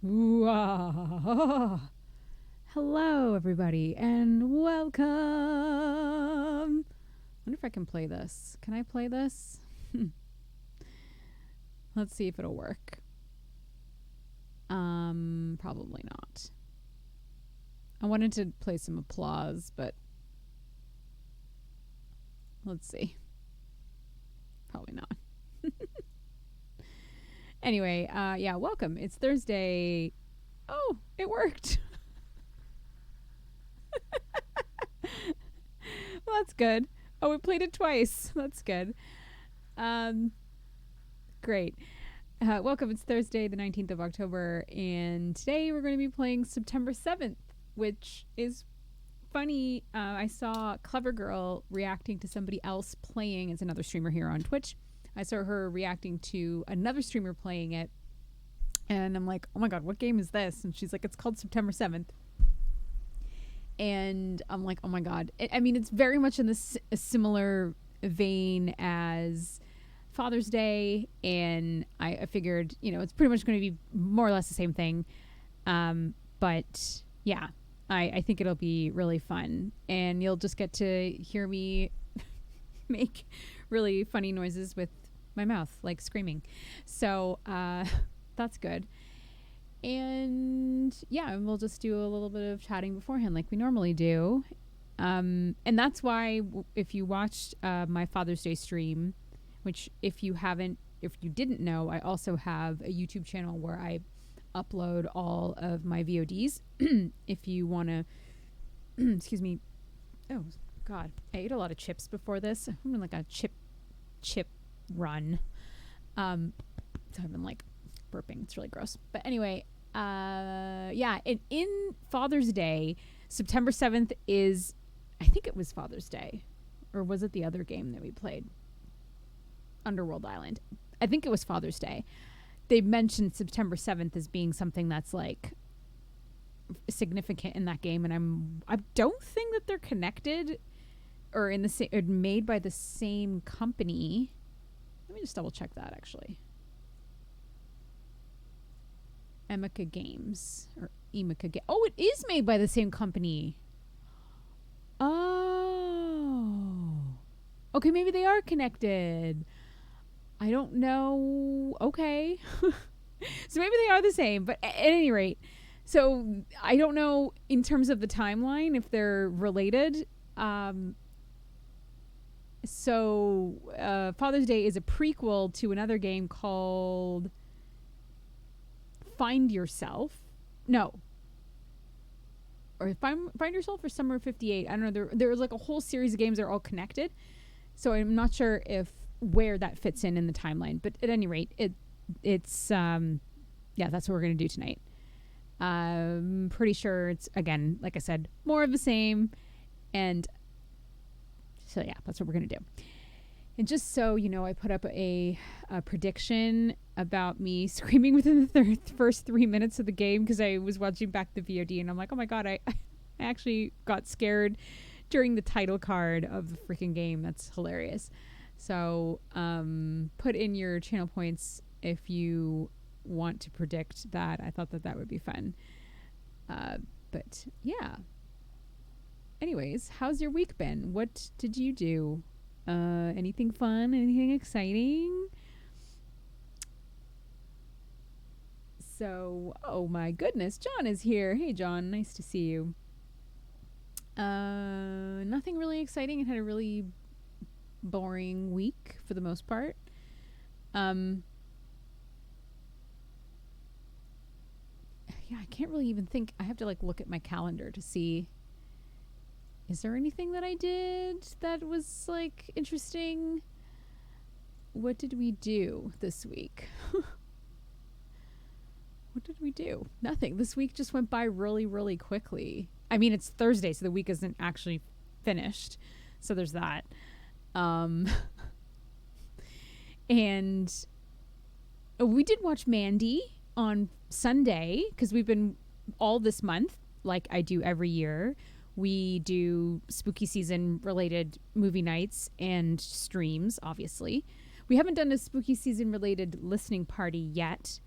Ooh, ah. Hello, everybody, and welcome. I wonder if I can play this. Can I play this? Let's see if it'll work. Probably not. I wanted to play some applause, but let's see. Probably not. Anyway, yeah, welcome. It's Thursday. Oh, it worked. Well, that's good. Oh, we played it twice. That's good. Great. Welcome. It's Thursday, the 19th of October, and today we're going to be playing September 7th, which is funny. I saw Clever Girl reacting to somebody else playing. It's another streamer here on Twitch. I saw her reacting to another streamer playing it, and I'm like, oh my god, what game is this? And she's like, it's called September 7th. And I'm like, oh my god. I mean, it's very much in this a similar vein as Father's Day, and I figured, you know, it's pretty much going to be more or less the same thing. But yeah, I think it'll be really fun, and you'll just get to hear me make really funny noises with my mouth, like screaming. So that's good. And yeah, we'll just do a little bit of chatting beforehand like we normally do. And that's why if you watched my Father's Day stream, which if you didn't know, I also have a YouTube channel where I upload all of my VODs. If you want to, excuse me. Oh God, I ate a lot of chips before this. I'm in like a chip run. So I've been like burping. It's really gross. But anyway, yeah, in Father's Day, September 7th is, I think it was Father's Day, or was it the other game that we played? Underworld Island. I think it was Father's Day. They mentioned September 7th as being something that's like significant in that game, and I don't think that they're connected or in the same, made by the same company. Let me just double check that actually. Emika Games or Emika Games. Oh, it is made by the same company. Oh, okay, maybe they are connected. I don't know. Okay. So maybe they are the same, but at any rate, so I don't know in terms of the timeline if they're related. So Father's Day is a prequel to another game called Find Yourself. No. Or Find Yourself or Summer 58. I don't know. There's like a whole series of games that are all connected. So I'm not sure where that fits in the timeline. But at any rate, it's yeah, that's what we're going to do tonight. I'm pretty sure it's, again, like I said, more of the same. And so yeah, that's what we're going to do. And just so you know, I put up a prediction about me screaming within the first 3 minutes of the game because I was watching back the VOD and I'm like, oh my god, I actually got scared during the title card of the freaking game. That's hilarious. So put in your channel points if you want to predict that. I thought that would be fun. But yeah. Anyways, how's your week been? What did you do? Anything fun? Anything exciting? So, oh my goodness, John is here. Hey John, nice to see you. Nothing really exciting. I had a really boring week for the most part. Yeah, I can't really even think. I have to like look at my calendar to see, is there anything that I did that was like interesting? What did we do this week? What did we do? Nothing. This week just went by really, really quickly. I mean, it's Thursday, so the week isn't actually finished. So there's that. And we did watch Mandy on Sunday because we've been all this month, like I do every year. We do spooky season related movie nights and streams, obviously. We haven't done a spooky season related listening party yet.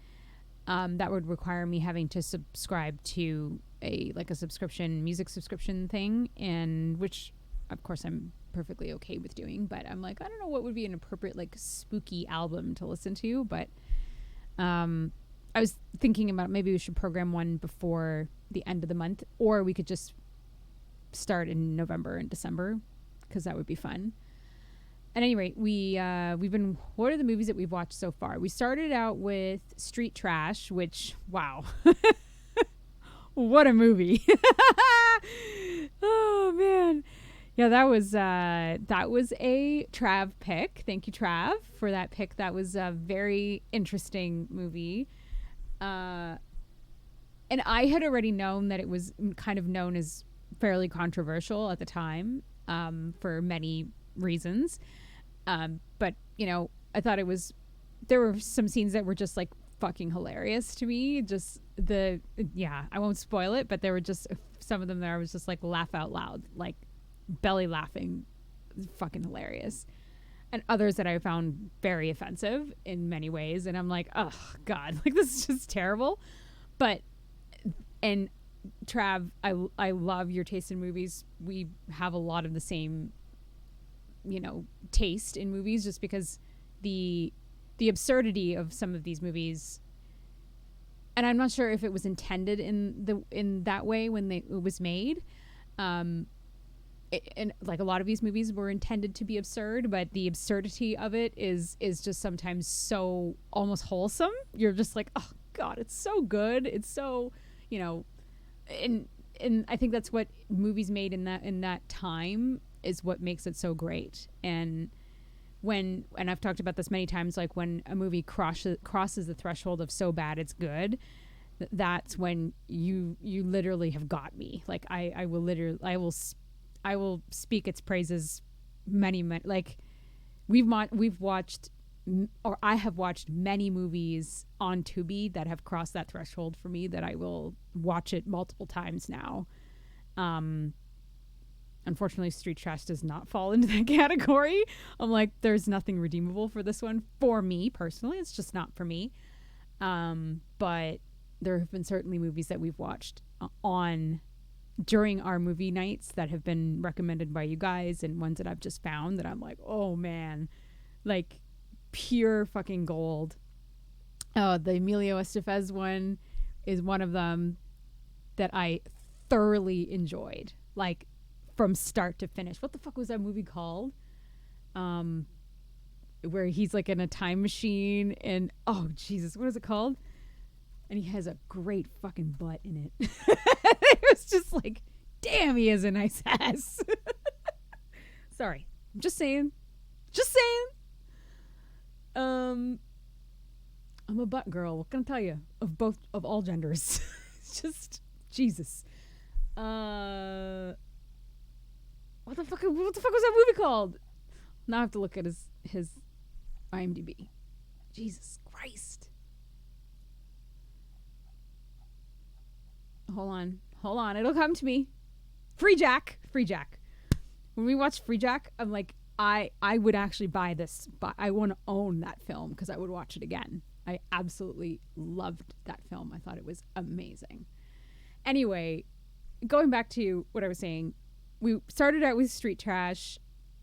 that would require me having to subscribe to a music subscription thing, and which of course I'm perfectly okay with doing, but I'm like, I don't know what would be an appropriate like spooky album to listen to, but I was thinking about maybe we should program one before the end of the month, or we could just start in November and December, because that would be fun. At any rate, what are the movies that we've watched so far? We started out with Street Trash, which, wow. What a movie. Oh man. Yeah, that was a Trav pick. Thank you, Trav, for that pick. That was a very interesting movie. And I had already known that it was kind of known as fairly controversial at the time, for many reasons. But, you know, I thought there were some scenes that were just like fucking hilarious to me. Just I won't spoil it, but there were just some of them that I was just like laugh out loud, like belly laughing, fucking hilarious. And others that I found very offensive in many ways. And I'm like, oh God, like this is just terrible. And Trav, I love your taste in movies. We have a lot of the same, you know, taste in movies, just because the absurdity of some of these movies, and I'm not sure if it was intended in that way when it was made. And like a lot of these movies were intended to be absurd, but the absurdity of it is just sometimes so almost wholesome. You're just like, oh God, it's so good. It's so, you know, and I think that's what movies made in that time is what makes it so great. And I've talked about this many times, like when a movie crosses the threshold of so bad it's good, that's when you literally have got me. Like I will speak its praises many like we've watched, or I have watched many movies on Tubi that have crossed that threshold for me, that I will watch it multiple times now. Unfortunately, Street Trash does not fall into that category. I'm like, there's nothing redeemable for this one for me personally. It's just not for me. But there have been certainly movies that we've watched during our movie nights that have been recommended by you guys, and ones that I've just found that I'm like, oh man, like pure fucking gold. The Emilio Estevez one is one of them that I thoroughly enjoyed, like from start to finish. What the fuck was that movie called? Where he's like in a time machine and, oh Jesus, what is it called? And he has a great fucking butt in it. It was just like, damn, he has a nice ass. Sorry. I'm just saying. I'm a butt girl. What can I tell you? Of all genders. It's just, Jesus. What the fuck was that movie called? Now I have to look at his IMDb. Jesus Christ. Hold on. It'll come to me. Free Jack. When we watched Free Jack, I'm like, I would actually buy this, but I want to own that film because I would watch it again. I absolutely loved that film. I thought it was amazing. Anyway, going back to what I was saying, we started out with Street Trash.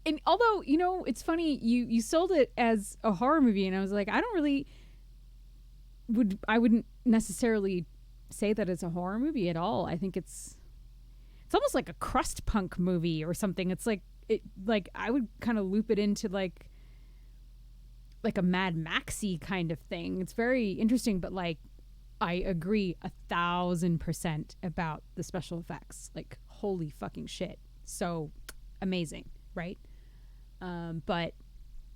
And although, you know, it's funny, you sold it as a horror movie, and I was like, I wouldn't necessarily say that it's a horror movie at all. I think it's almost like a crust punk movie or something. It's like I would kind of loop it into like a Mad Maxy kind of thing. It's very interesting, but like I agree 1,000% about the special effects. Like, holy fucking shit. So amazing, right? But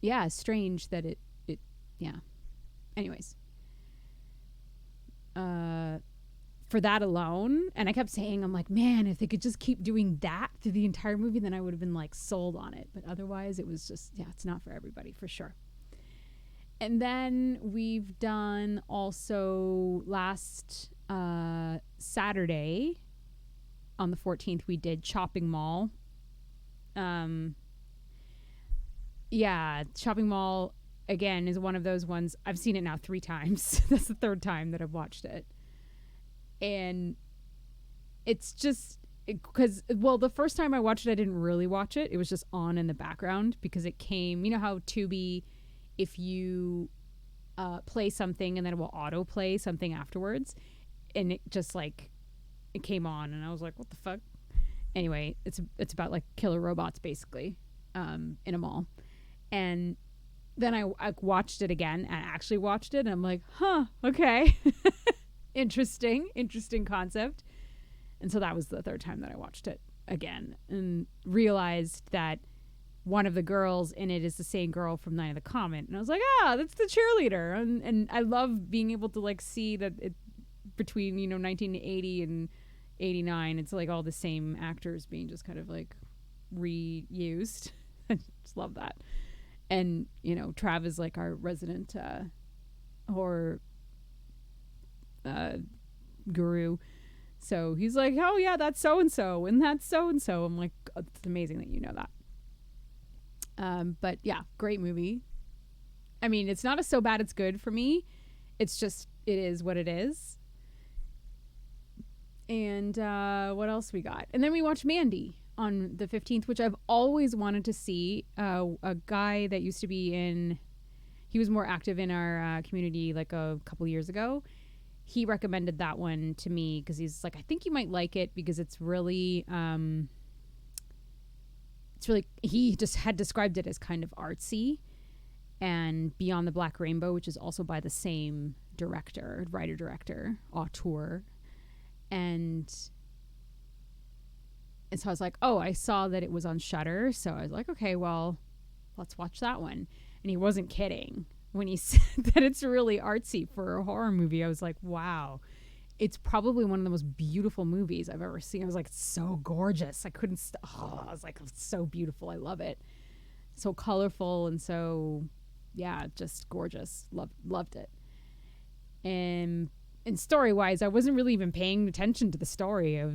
yeah, strange that it yeah. Anyways. For that alone, and I kept saying, I'm like, man, if they could just keep doing that through the entire movie, then I would have been like sold on it. But otherwise, it was just, yeah, it's not for everybody, for sure. And then we've done also last Saturday on the 14th, we did Chopping Mall. Yeah, Chopping Mall. again, is one of those ones. I've seen it now 3 times. That's the 3rd time that I've watched it. And it's just because, well, the first time I watched it, I didn't really watch it. It was just on in the background because it came, you know how Tubi, if you play something and then it will autoplay something afterwards. And it just like, it came on and I was like, what the fuck? Anyway, it's about like killer robots basically in a mall. And then I watched it again and actually watched it and I'm like, huh, okay. Interesting concept. And so that was the 3rd time that I watched it again and realized that one of the girls in it is the same girl from Night of the Comet. And I was like, that's the cheerleader. And I love being able to like see that it between, 1980 and 89, it's like all the same actors being just kind of like reused. I just love that. And, Trav is like our resident horror guru. So he's like, oh yeah, that's so-and-so and that's so-and-so. I'm like, oh, it's amazing that you know that. But yeah, great movie. I mean, it's not so bad it's good for me. It's just, it is what it is. And what else we got? And then we watched Mandy on the 15th, which I've always wanted to see. A guy that used to be he was more active in our community like a couple years ago. He recommended that one to me because he's like, I think you might like it because it's really, he just had described it as kind of artsy. And Beyond the Black Rainbow, which is also by the same auteur. And so I was like, oh, I saw that it was on Shudder. So I was like, okay, well, let's watch that one. And he wasn't kidding. When he said that it's really artsy for a horror movie, I was like, wow, it's probably one of the most beautiful movies I've ever seen. I was like, it's so gorgeous. I couldn't, I was like, it's so beautiful. I love it. So colorful and so, yeah, just gorgeous. Loved it. And story-wise, I wasn't really even paying attention to the story. I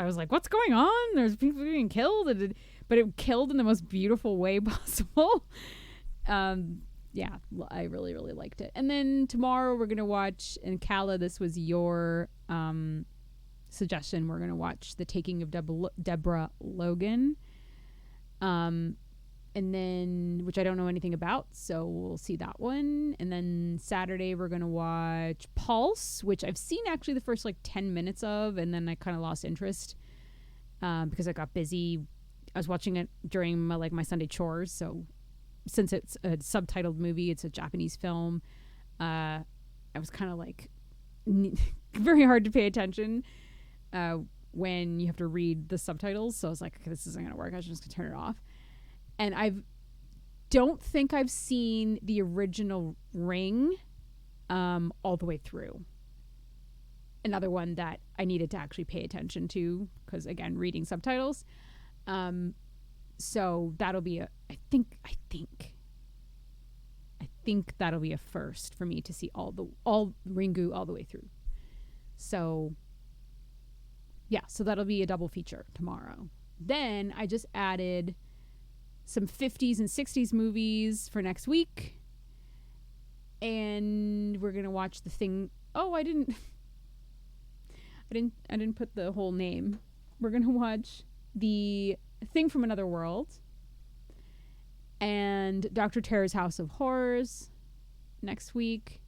was like, what's going on? There's people being killed. But it killed in the most beautiful way possible. Yeah, I really, really liked it. And then tomorrow we're going to watch, and Kala, this was your suggestion, we're going to watch The Taking of Deborah Logan. And then, which I don't know anything about, so we'll see that one. And then Saturday we're going to watch Pulse, which I've seen actually the first like 10 minutes of, and then I kind of lost interest because I got busy. I was watching it during my Sunday chores, so since it's a subtitled movie, it's a Japanese film, I was kind of like very hard to pay attention when you have to read the subtitles. So I was like, okay, this isn't going to work. I was just going to turn it off. And don't think I've seen the original Ring all the way through. Another one that I needed to actually pay attention to because, again, reading subtitles. So that'll be I think that'll be a first for me to see all Ringu all the way through. So yeah, so that'll be a double feature tomorrow. Then I just added some 50s and 60s movies for next week. And we're going to watch The Thing. Oh, I didn't put the whole name. We're going to watch The Thing from Another World and Dr. Terror's House of Horrors next week.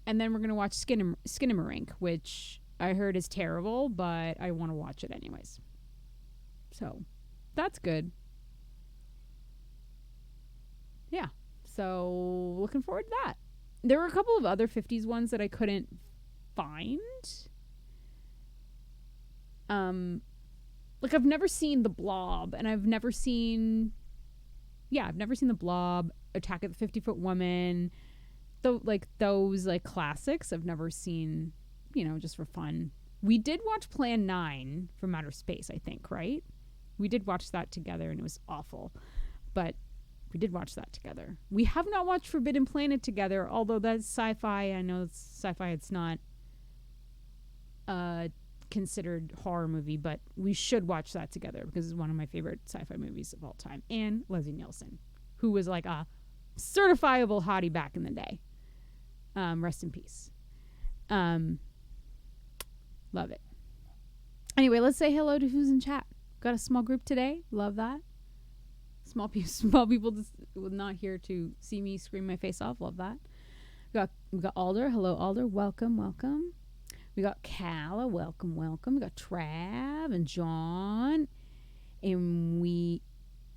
And then we're going to watch Skinamarink, which I heard is terrible, but I want to watch it anyways. So that's good. Yeah. So looking forward to that. There were a couple of other 50s ones that I couldn't find. Like I've never seen The Blob, and I've never seen The Blob, Attack of the 50-Foot Woman, those classics I've never seen, just for fun. We did watch Plan 9 from Outer Space, I think, right? We did watch that together, and it was awful, but we did watch that together. We have not watched Forbidden Planet together, although that's sci-fi. I know it's sci-fi. It's not considered horror movie, but we should watch that together because it's one of my favorite sci-fi movies of all time. And Leslie Nielsen, who was like a certifiable hottie back in the day. Rest in peace. Love it. Anyway, let's say hello to who's in chat. Got a small group today. Love that. Small people just not here to see me scream my face off. Love that. We got Alder. Hello, Alder. Welcome. We got Calla. Welcome. We got Trav and John. And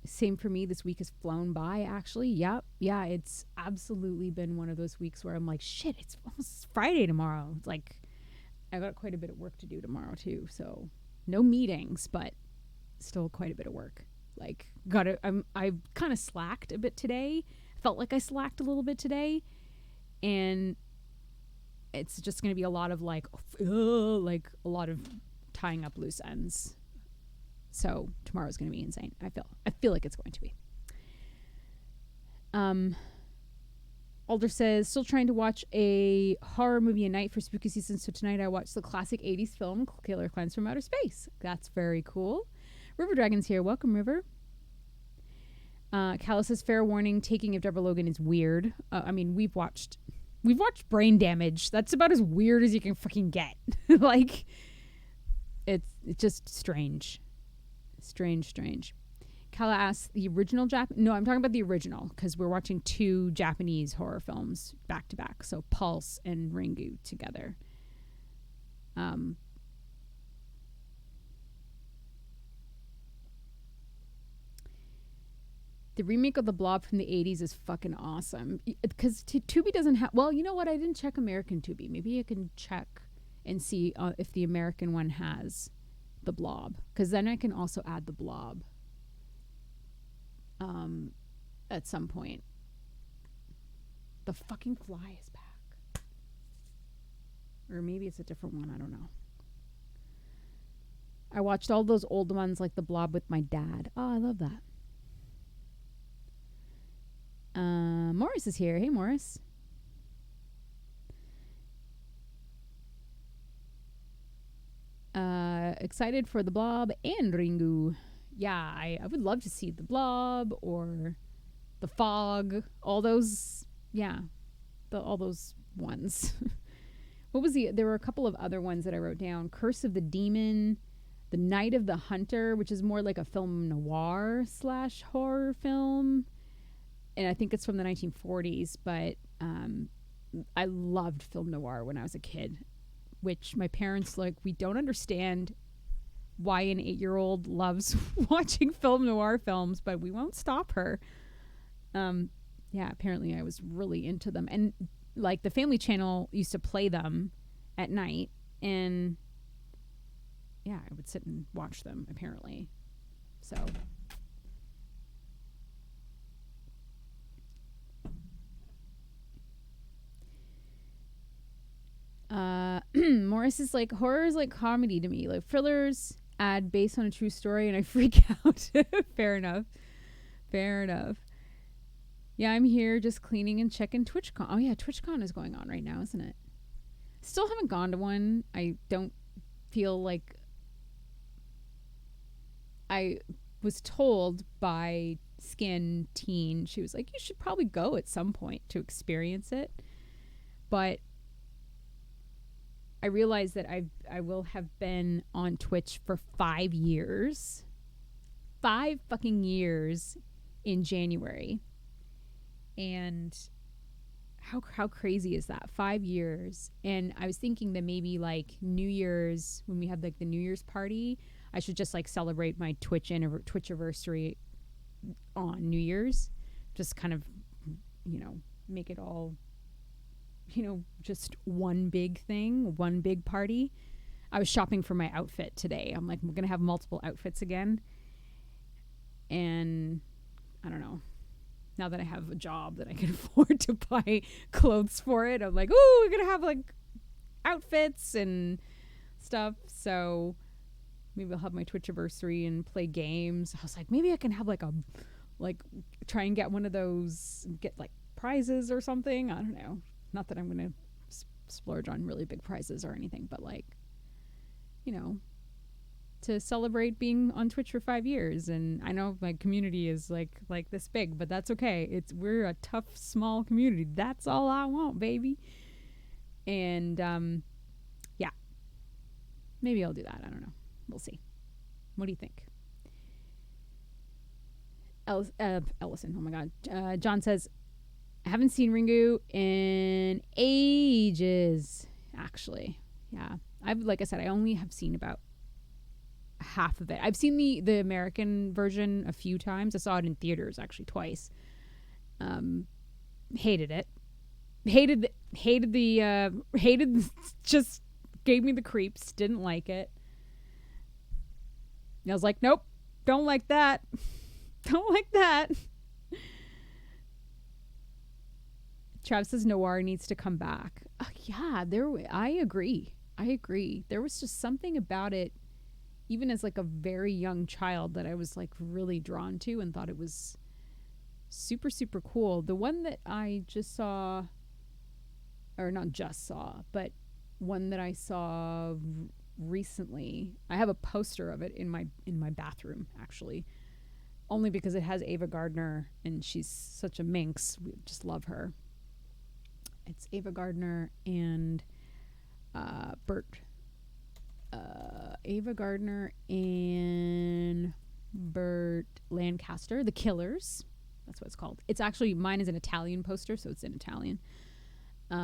same for me. This week has flown by, actually. Yep. Yeah, it's absolutely been one of those weeks where I'm like, shit, it's almost Friday tomorrow. It's like, I got quite a bit of work to do tomorrow, too. So, no meetings, but still quite a bit of work. Like, I've kind of slacked a bit today. Felt like I slacked a little bit today. And it's just going to be a lot of like a lot of tying up loose ends. So tomorrow's going to be insane. I feel like it's going to be. Alder says, still trying to watch a horror movie a night for spooky season. So tonight I watched the classic 80s film Killer Clowns from Outer Space. That's very cool. River Dragon's here. Welcome, River. Callus says, fair warning, taking of Deborah Logan is weird. I mean, we've watched Brain Damage. That's about as weird as you can fucking get. Like, it's just strange. Strange. Kala asks, the original No, I'm talking about the original, because we're watching 2 Japanese horror films back to back. So Pulse and Ringu together. The remake of The Blob from the 80s is fucking awesome. Because Tubi doesn't have... Well, you know what? I didn't check American Tubi. Maybe I can check and see if the American one has The Blob. Because then I can also add The Blob at some point. The fucking Fly is back. Or maybe it's a different one. I don't know. I watched all those old ones like The Blob with my dad. Oh, I love that. Morris is here. Hey, Morris. Excited for The Blob and Ringu. Yeah, I would love to see The Blob or The Fog. All those, yeah, all those ones. What was there were a couple of other ones that I wrote down. Curse of the Demon, The Night of the Hunter, which is more like a film noir / horror film. And I think it's from the 1940s, but I loved film noir when I was a kid, which my parents, like, we don't understand why an 8-year-old loves watching film noir films, but we won't stop her. Yeah, apparently I was really into them. And, like, the Family Channel used to play them at night, and, yeah, I would sit and watch them, apparently. So... Morris is like, horror is like comedy to me. Like, thrillers add based on a true story and I freak out. Fair enough. Yeah, I'm here just cleaning and checking TwitchCon. Oh yeah, TwitchCon is going on right now, isn't it? Still haven't gone to one. I don't feel like... I was told by Skin Teen, she was like, you should probably go at some point to experience it. But I realized that I will have been on Twitch for 5 years. 5 fucking years in January. And how crazy is that? 5 years. And I was thinking that maybe like New Year's, when we had like the New Year's party, I should just like celebrate my Twitch anniversary on New Year's. Just kind of, make it all... just one big thing, one big party. I was shopping for my outfit today. I'm like, we're going to have multiple outfits again. And I don't know. Now that I have a job that I can afford to buy clothes for it, I'm like, ooh, we're going to have like outfits and stuff. So maybe I'll have my Twitchiversary and play games. I was like, maybe I can have try and get one of those, get like prizes or something. I don't know. Not that I'm going to splurge on really big prizes or anything, but like, to celebrate being on Twitch for 5 years. And I know my community is like this big, but that's okay. We're a tough, small community. That's all I want, baby. And yeah, maybe I'll do that. I don't know. We'll see. What do you think? Ellison, oh my God. John says, I haven't seen Ringu in ages, actually. Yeah. Like I said, I only have seen about half of it. I've seen the American version a few times. I saw it in theaters actually twice. Hated it. Just gave me the creeps. Didn't like it. And I was like, nope, don't like that. Don't like that. Travis says Noir needs to come back. Yeah, I agree. There was just something about it, even as like a very young child, that I was like really drawn to and thought it was super, super cool. The one that I just saw, or not just saw, but one that I saw recently, I have a poster of it in my bathroom, actually, only because it has Ava Gardner and she's such a minx. We just love her. It's Ava Gardner and Bert. Ava Gardner and Burt Lancaster, The Killers. That's what it's called. It's actually, mine is an Italian poster, so it's in Italian. I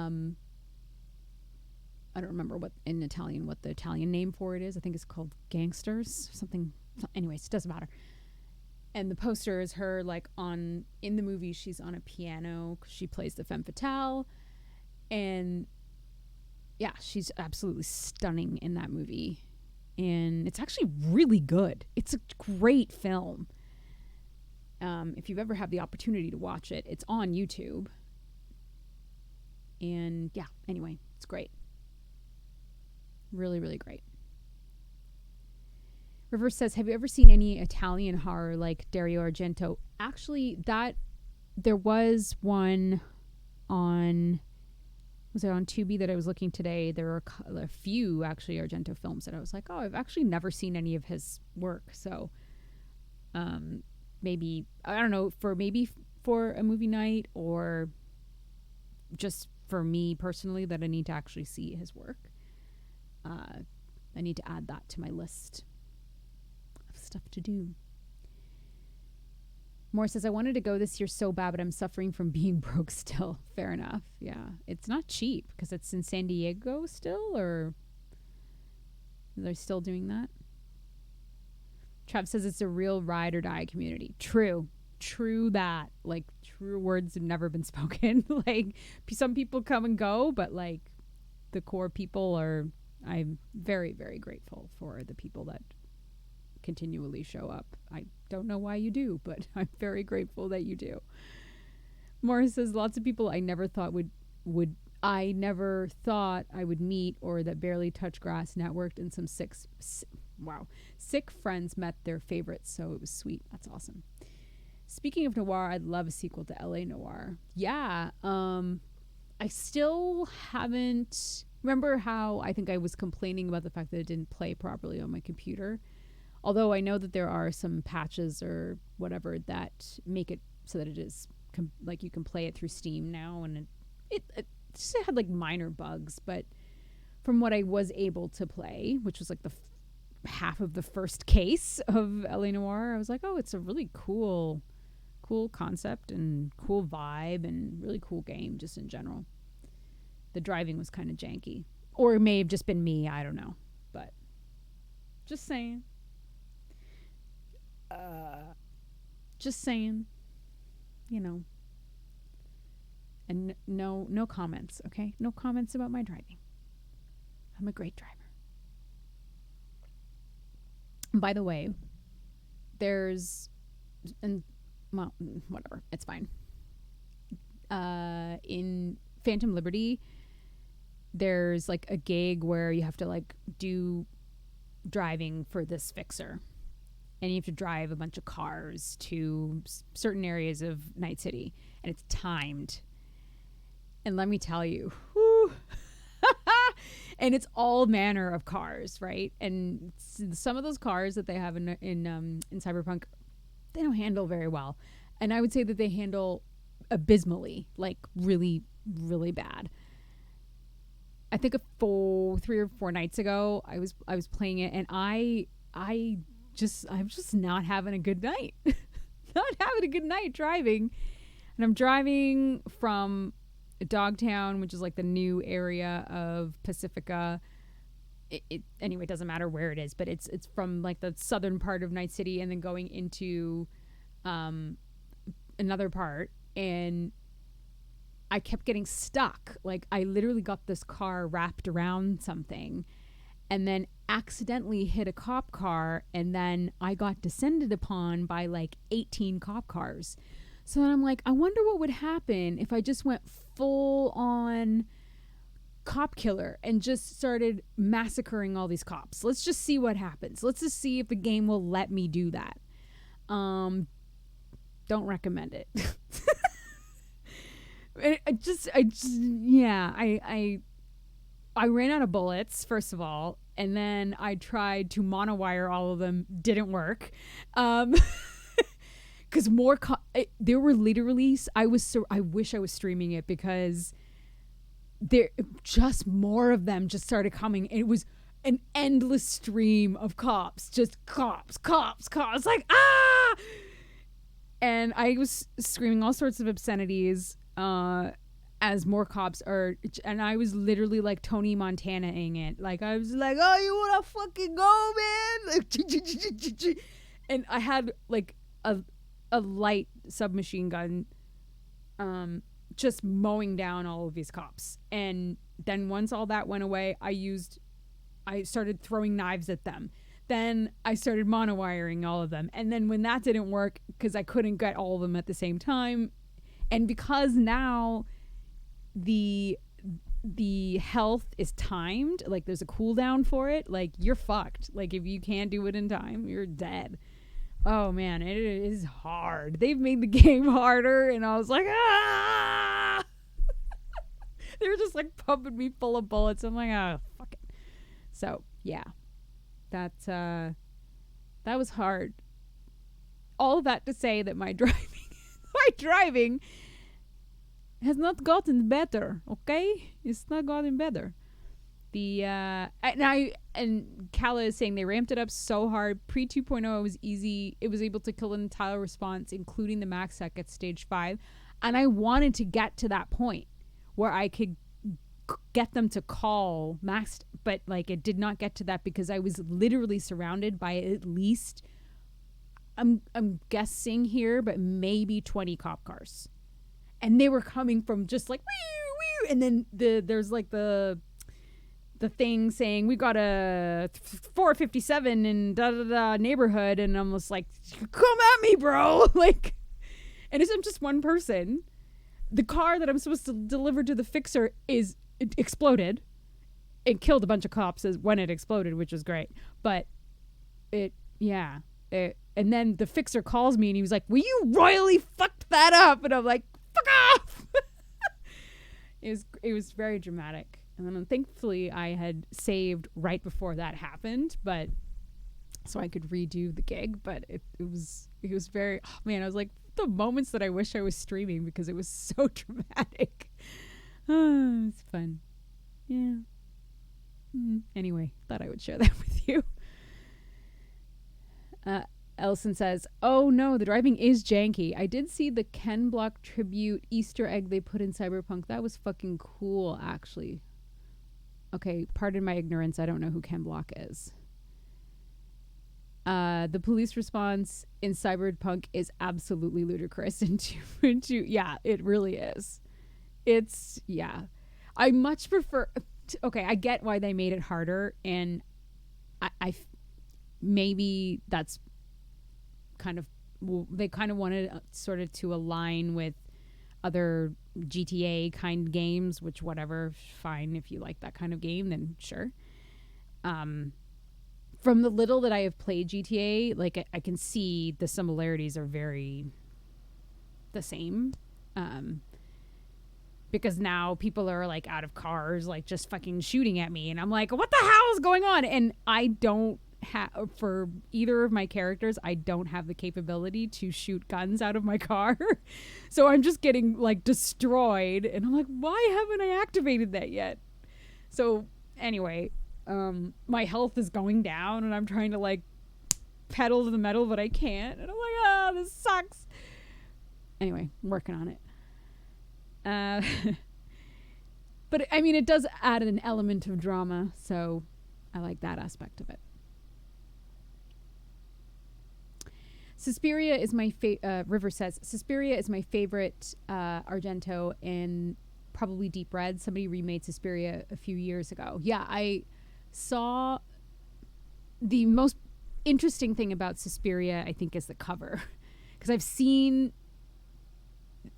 don't remember what the Italian name for it is. I think it's called Gangsters, something. Anyways, it doesn't matter. And the poster is her in the movie, she's on a piano. She plays the femme fatale. And yeah, she's absolutely stunning in that movie. And it's actually really good. It's a great film. If you've ever had the opportunity to watch it, it's on YouTube. And yeah, anyway, it's great. Really, really great. Reverse says, have you ever seen any Italian horror like Dario Argento? Actually, there was one on Tubi that I was looking today. There were a few actually Argento films that I was like, oh, I've actually never seen any of his work. So maybe, I don't know, for a movie night, or just for me personally, that I need to actually see his work. I need to add that to my list of stuff to do. Moore says, I wanted to go this year so bad, but I'm suffering from being broke still. Fair enough. Yeah. It's not cheap because it's in San Diego still, or are they still doing that? Trav says it's a real ride or die community. True that. Like, true words have never been spoken. Like, some people come and go, but like the core people I'm very, very grateful for the people that continually show up. I don't know why you do, but I'm very grateful that you do. Morris says, lots of people I never thought I never thought I would meet, or that barely touch grass, networked, and some sick friends met their favorites, so it was sweet. That's awesome. Speaking of noir, I'd love a sequel to LA Noire. Yeah. I still haven't. Remember how I think I was complaining about the fact that it didn't play properly on my computer? Although I know that there are some patches or whatever that make it so that it is like you can play it through Steam now, and it just had like minor bugs. But from what I was able to play, which was like the half of the first case of LA Noire, I was like, oh, it's a really cool concept and cool vibe and really cool game just in general. The driving was kind of janky, or it may have just been me. I don't know, but just saying. Just saying, you know. And no comments, okay? No comments about my driving. I'm a great driver. And by the way, whatever, it's fine. In Phantom Liberty, there's like a gig where you have to like do driving for this fixer. And you have to drive a bunch of cars to certain areas of Night City. And it's timed. And let me tell you, And it's all manner of cars, right? And some of those cars that they have in Cyberpunk, they don't handle very well. And I would say that they handle abysmally, like really, really bad. I think 3 or 4 nights ago, I was playing it, and I'm just not having a good night. Not having a good night driving. And I'm driving from Dogtown, which is like the new area of Pacifica. Anyway, it doesn't matter where it is, but it's from like the southern part of Night City and then going into another part, and I kept getting stuck. Like I literally got this car wrapped around something and then accidentally hit a cop car, and then I got descended upon by like 18 cop cars. So then I'm like, I wonder what would happen if I just went full on cop killer and just started massacring all these cops. Let's just see what happens. Let's just see if the game will let me do that. Don't recommend it. I ran out of bullets, first of all, and then I tried to monowire all of them. Didn't work. Because there were literally, I wish I was streaming it, because there just more of them just started coming. It was an endless stream of cops, just cops, like, ah! And I was screaming all sorts of obscenities, as more cops are, and I was literally like Tony Montana-ing it. Like I was like, oh, you wanna fucking go, man? Like, and I had like a light submachine gun, just mowing down all of these cops. And then once all that went away, I started throwing knives at them. Then I started monowiring all of them. And then when that didn't work, because I couldn't get all of them at the same time, and because now the health is timed, like there's a cooldown for it, like you're fucked. Like if you can't do it in time, you're dead. Oh man, it is hard. They've made the game harder, and I was like, ah! They were just like pumping me full of bullets. I'm like, oh, fuck it. So yeah, that was hard. All of that to say that my driving has not gotten better. Okay, it's not gotten better. And Kala is saying they ramped it up so hard. Pre 2.0 it was easy. It was able to kill an entire response, including the max sec at stage 5. And I wanted to get to that point where I could get them to call maxed, but like it did not get to that because I was literally surrounded by at least, I'm guessing here, but maybe 20 cop cars. And they were coming from just like, wee, wee, and then there's like the thing saying we got a 457 in neighborhood, and I'm just like, come at me, bro. Like, and I'm just one person. The car that I'm supposed to deliver to the fixer it exploded. It killed a bunch of cops when it exploded, which was great. But and then the fixer calls me and he was like, well, you royally fucked that up. And I'm like, fuck off. It was very dramatic. And then thankfully I had saved right before that happened, but so I could redo the gig. But it was very, oh man, I was like, the moments that I wish I was streaming because it was so dramatic. Oh, it's fun. Yeah. Anyway, thought I would share that with you. Ellison says, oh no, the driving is janky. I did see the Ken Block tribute Easter egg they put in Cyberpunk. That was fucking cool, actually. Okay, pardon my ignorance. I don't know who Ken Block is. The police response in Cyberpunk is absolutely ludicrous. Yeah, it really is. It's, yeah. I much prefer... Okay, I get why they made it harder, and I maybe that's kind of... They kind of wanted sort of to align with other GTA kind games, which whatever, fine. If you like that kind of game, then sure. From the little that I have played GTA, like I can see the similarities are very the same. because now people are like out of cars, like just fucking shooting at me. And I'm like, what the hell is going on? And I don't have, for either of my characters, I don't have the capability to shoot guns out of my car. So I'm just getting like destroyed. And I'm like, why haven't I activated that yet? So anyway, my health is going down and I'm trying to like pedal to the metal, but I can't. And I'm like, oh, this sucks. Anyway, I'm working on it. But I mean, it does add an element of drama, so I like that aspect of it. Suspiria is my River says Suspiria is my favorite Argento, and probably Deep Red. Somebody remade Suspiria a few years ago. Yeah, I saw the most interesting thing about Suspiria, I think, is the cover, because I've seen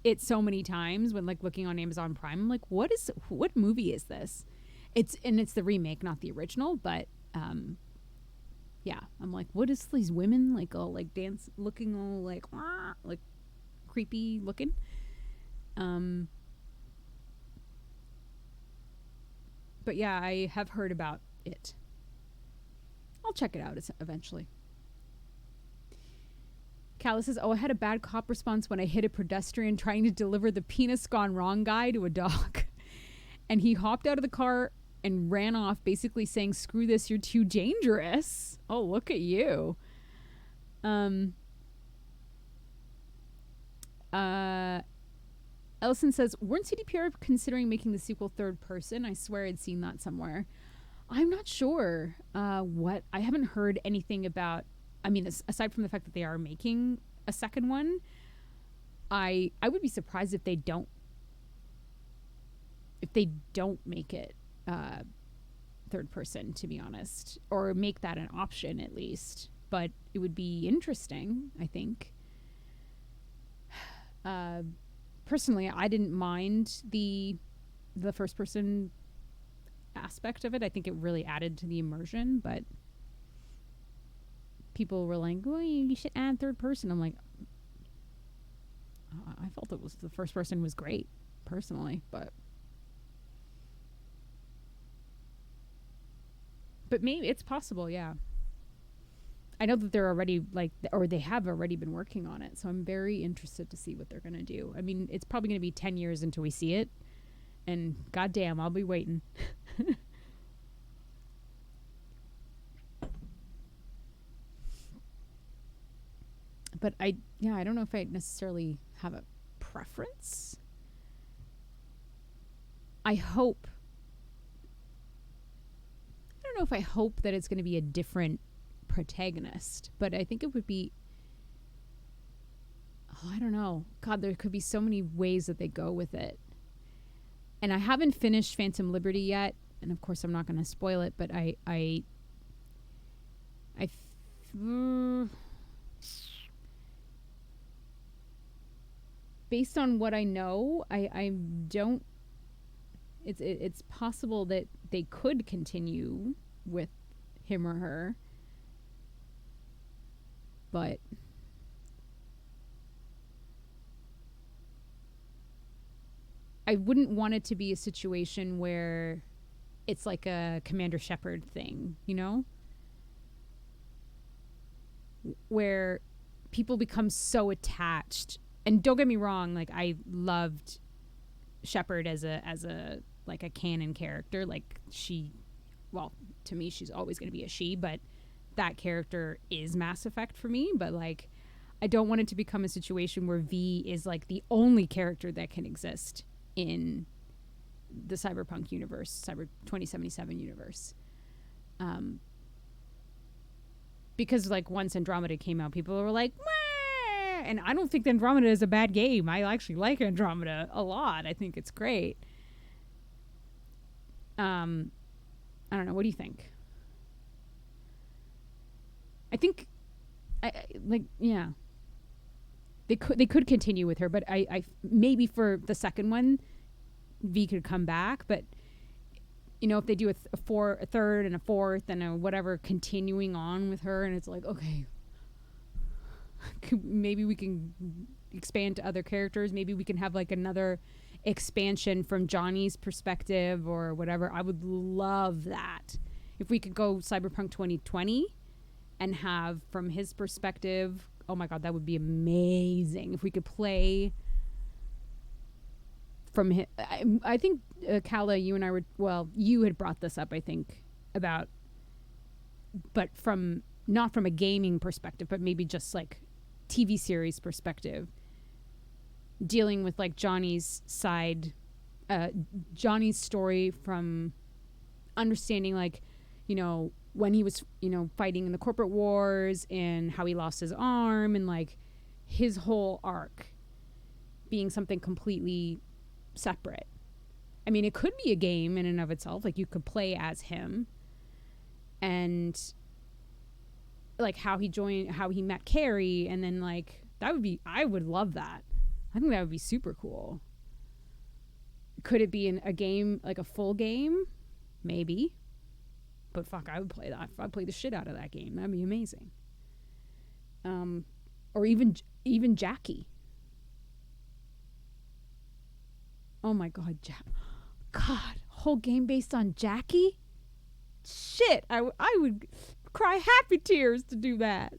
it so many times when like looking on Amazon Prime. I'm like, what movie is this? It's the remake, not the original, but yeah, I'm like, what is these women like all like dance looking all like creepy looking? But yeah, I have heard about it. I'll check it out eventually. Calla says, oh, I had a bad cop response when I hit a pedestrian trying to deliver the penis gone wrong guy to a dog. And he hopped out of the car and ran off, basically saying, screw this, you're too dangerous. Oh, look at you. Ellison says, weren't CDPR considering making the sequel third person? I swear I'd seen that somewhere. I'm not sure what. I haven't heard anything about. I mean, aside from the fact that they are making a second one, I would be surprised if they don't make it third person, to be honest, or make that an option at least. But it would be interesting, I think. Personally, I didn't mind the first person aspect of it. I think it really added to the immersion, but people were like, well, you should add third person. I'm like, I felt it was the first person was great personally, but maybe it's possible. Yeah, I know that they're already they have already been working on it, so I'm very interested to see what they're gonna do. I mean, it's probably gonna be 10 years until we see it, and goddamn, I'll be waiting. But I don't know if I necessarily have a preference. I don't know if I hope that it's going to be a different protagonist, but I think it would be, I don't know. God, there could be so many ways that they go with it. And I haven't finished Phantom Liberty yet, and of course I'm not going to spoil it, but based on what I know, I don't. It's possible that they could continue with him or her, but I wouldn't want it to be a situation where it's like a Commander Shepard thing, you know, where people become so attached. And don't get me wrong, like I loved Shepard as a like a canon character. Like to me, she's always going to be a she, but that character is Mass Effect for me. But like, I don't want it to become a situation where V is like the only character that can exist in the Cyberpunk universe, Cyber 2077 universe. Because like once Andromeda came out, people were like, wah! And I don't think Andromeda is a bad game. I actually like Andromeda a lot. I think it's great. I don't know. What do you think? I think, yeah. They could continue with her, but I maybe for the second one, V could come back. But you know, if they do a third and a fourth and a whatever, continuing on with her, and it's like, okay, maybe we can expand to other characters. Maybe we can have like another expansion from Johnny's perspective or whatever. I would love that. If we could go Cyberpunk 2020 and have from his perspective, oh my God, that would be amazing. If we could play from him. I think, Kala, you and I were, well, you had brought this up, I think, about, but from, not from a gaming perspective, but maybe just like TV series perspective, dealing with like Johnny's side, Johnny's story from understanding, like, you know, when he was, you know, fighting in the corporate wars and how he lost his arm and like his whole arc being something completely separate. I mean, it could be a game in and of itself. Like, you could play as him and like how he met Carrie, and then like that would be, I would love that. I think that would be super cool. Could it be in a game, like a full game? Maybe. But fuck, I would play that. I'd play the shit out of that game. That'd be amazing. Or even Jackie. Oh my God, God, whole game based on Jackie? Shit, I would cry happy tears to do that.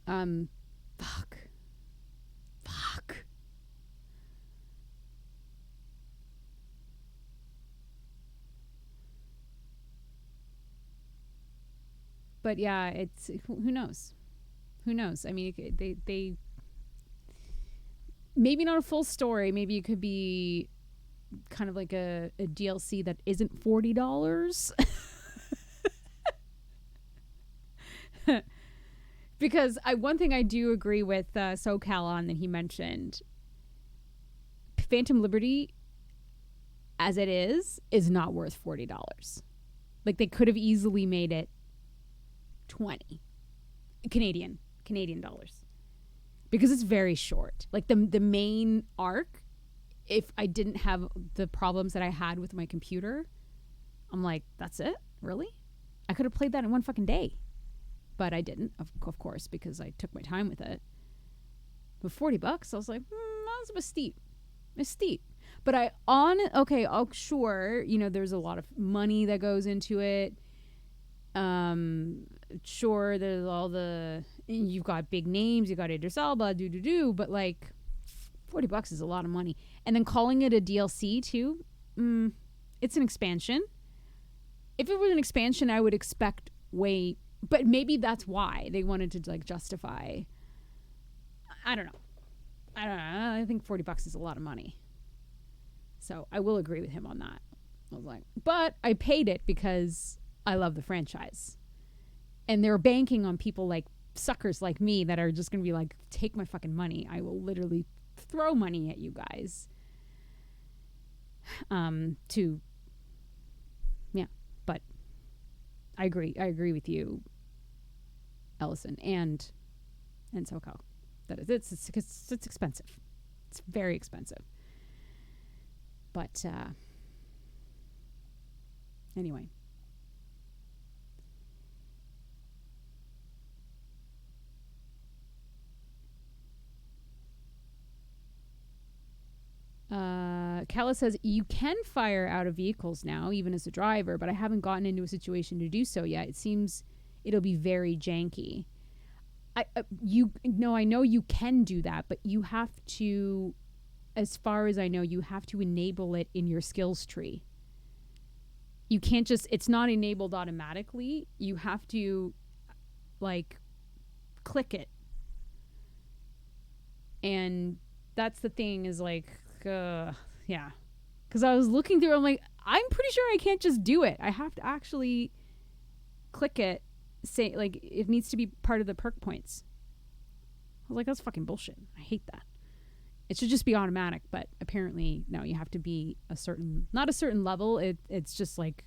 Fuck. But yeah, it's, who knows? Who knows? I mean, they maybe not a full story. Maybe it could be kind of like a DLC that isn't $40. Because one thing I do agree with SoCal on that he mentioned, Phantom Liberty, as it is not worth $40. Like, they could have easily made it 20 Canadian dollars, because it's very short. Like the main arc, if I didn't have the problems that I had with my computer, I'm like, that's it? Really? I could have played that in one fucking day. But I didn't, of course, because I took my time with it. But $40, I was like, that's a bit steep. It's steep. But sure, you know, there's a lot of money that goes into it. Sure, there's all the, you've got big names, you got Idris Elba, but like $40 is a lot of money. And then calling it a DLC too, it's an expansion. If it was an expansion, I would expect but maybe that's why they wanted to like justify. I don't know. I think $40 is a lot of money. So I will agree with him on that. I was like, but I paid it because I love the franchise. And they're banking on people like suckers like me that are just going to be like, take my fucking money. I will literally throw money at you guys. But I agree with you, Ellison, and SoCal, that it's expensive. It's very expensive. But anyway. Kala says, you can fire out of vehicles now, even as a driver, but I haven't gotten into a situation to do so yet. It seems it'll be very janky. I know you can do that, but you have to, as far as I know, you have to enable it in your skills tree. You can't just, it's not enabled automatically. You have to, like, click it. And that's the thing, is like, yeah. Because I was looking through, I'm like, I'm pretty sure I can't just do it. I have to actually click it, say, like, it needs to be part of the perk points. I was like, that's fucking bullshit. I hate that. It should just be automatic, but apparently, no, you have to be not a certain level. It's just like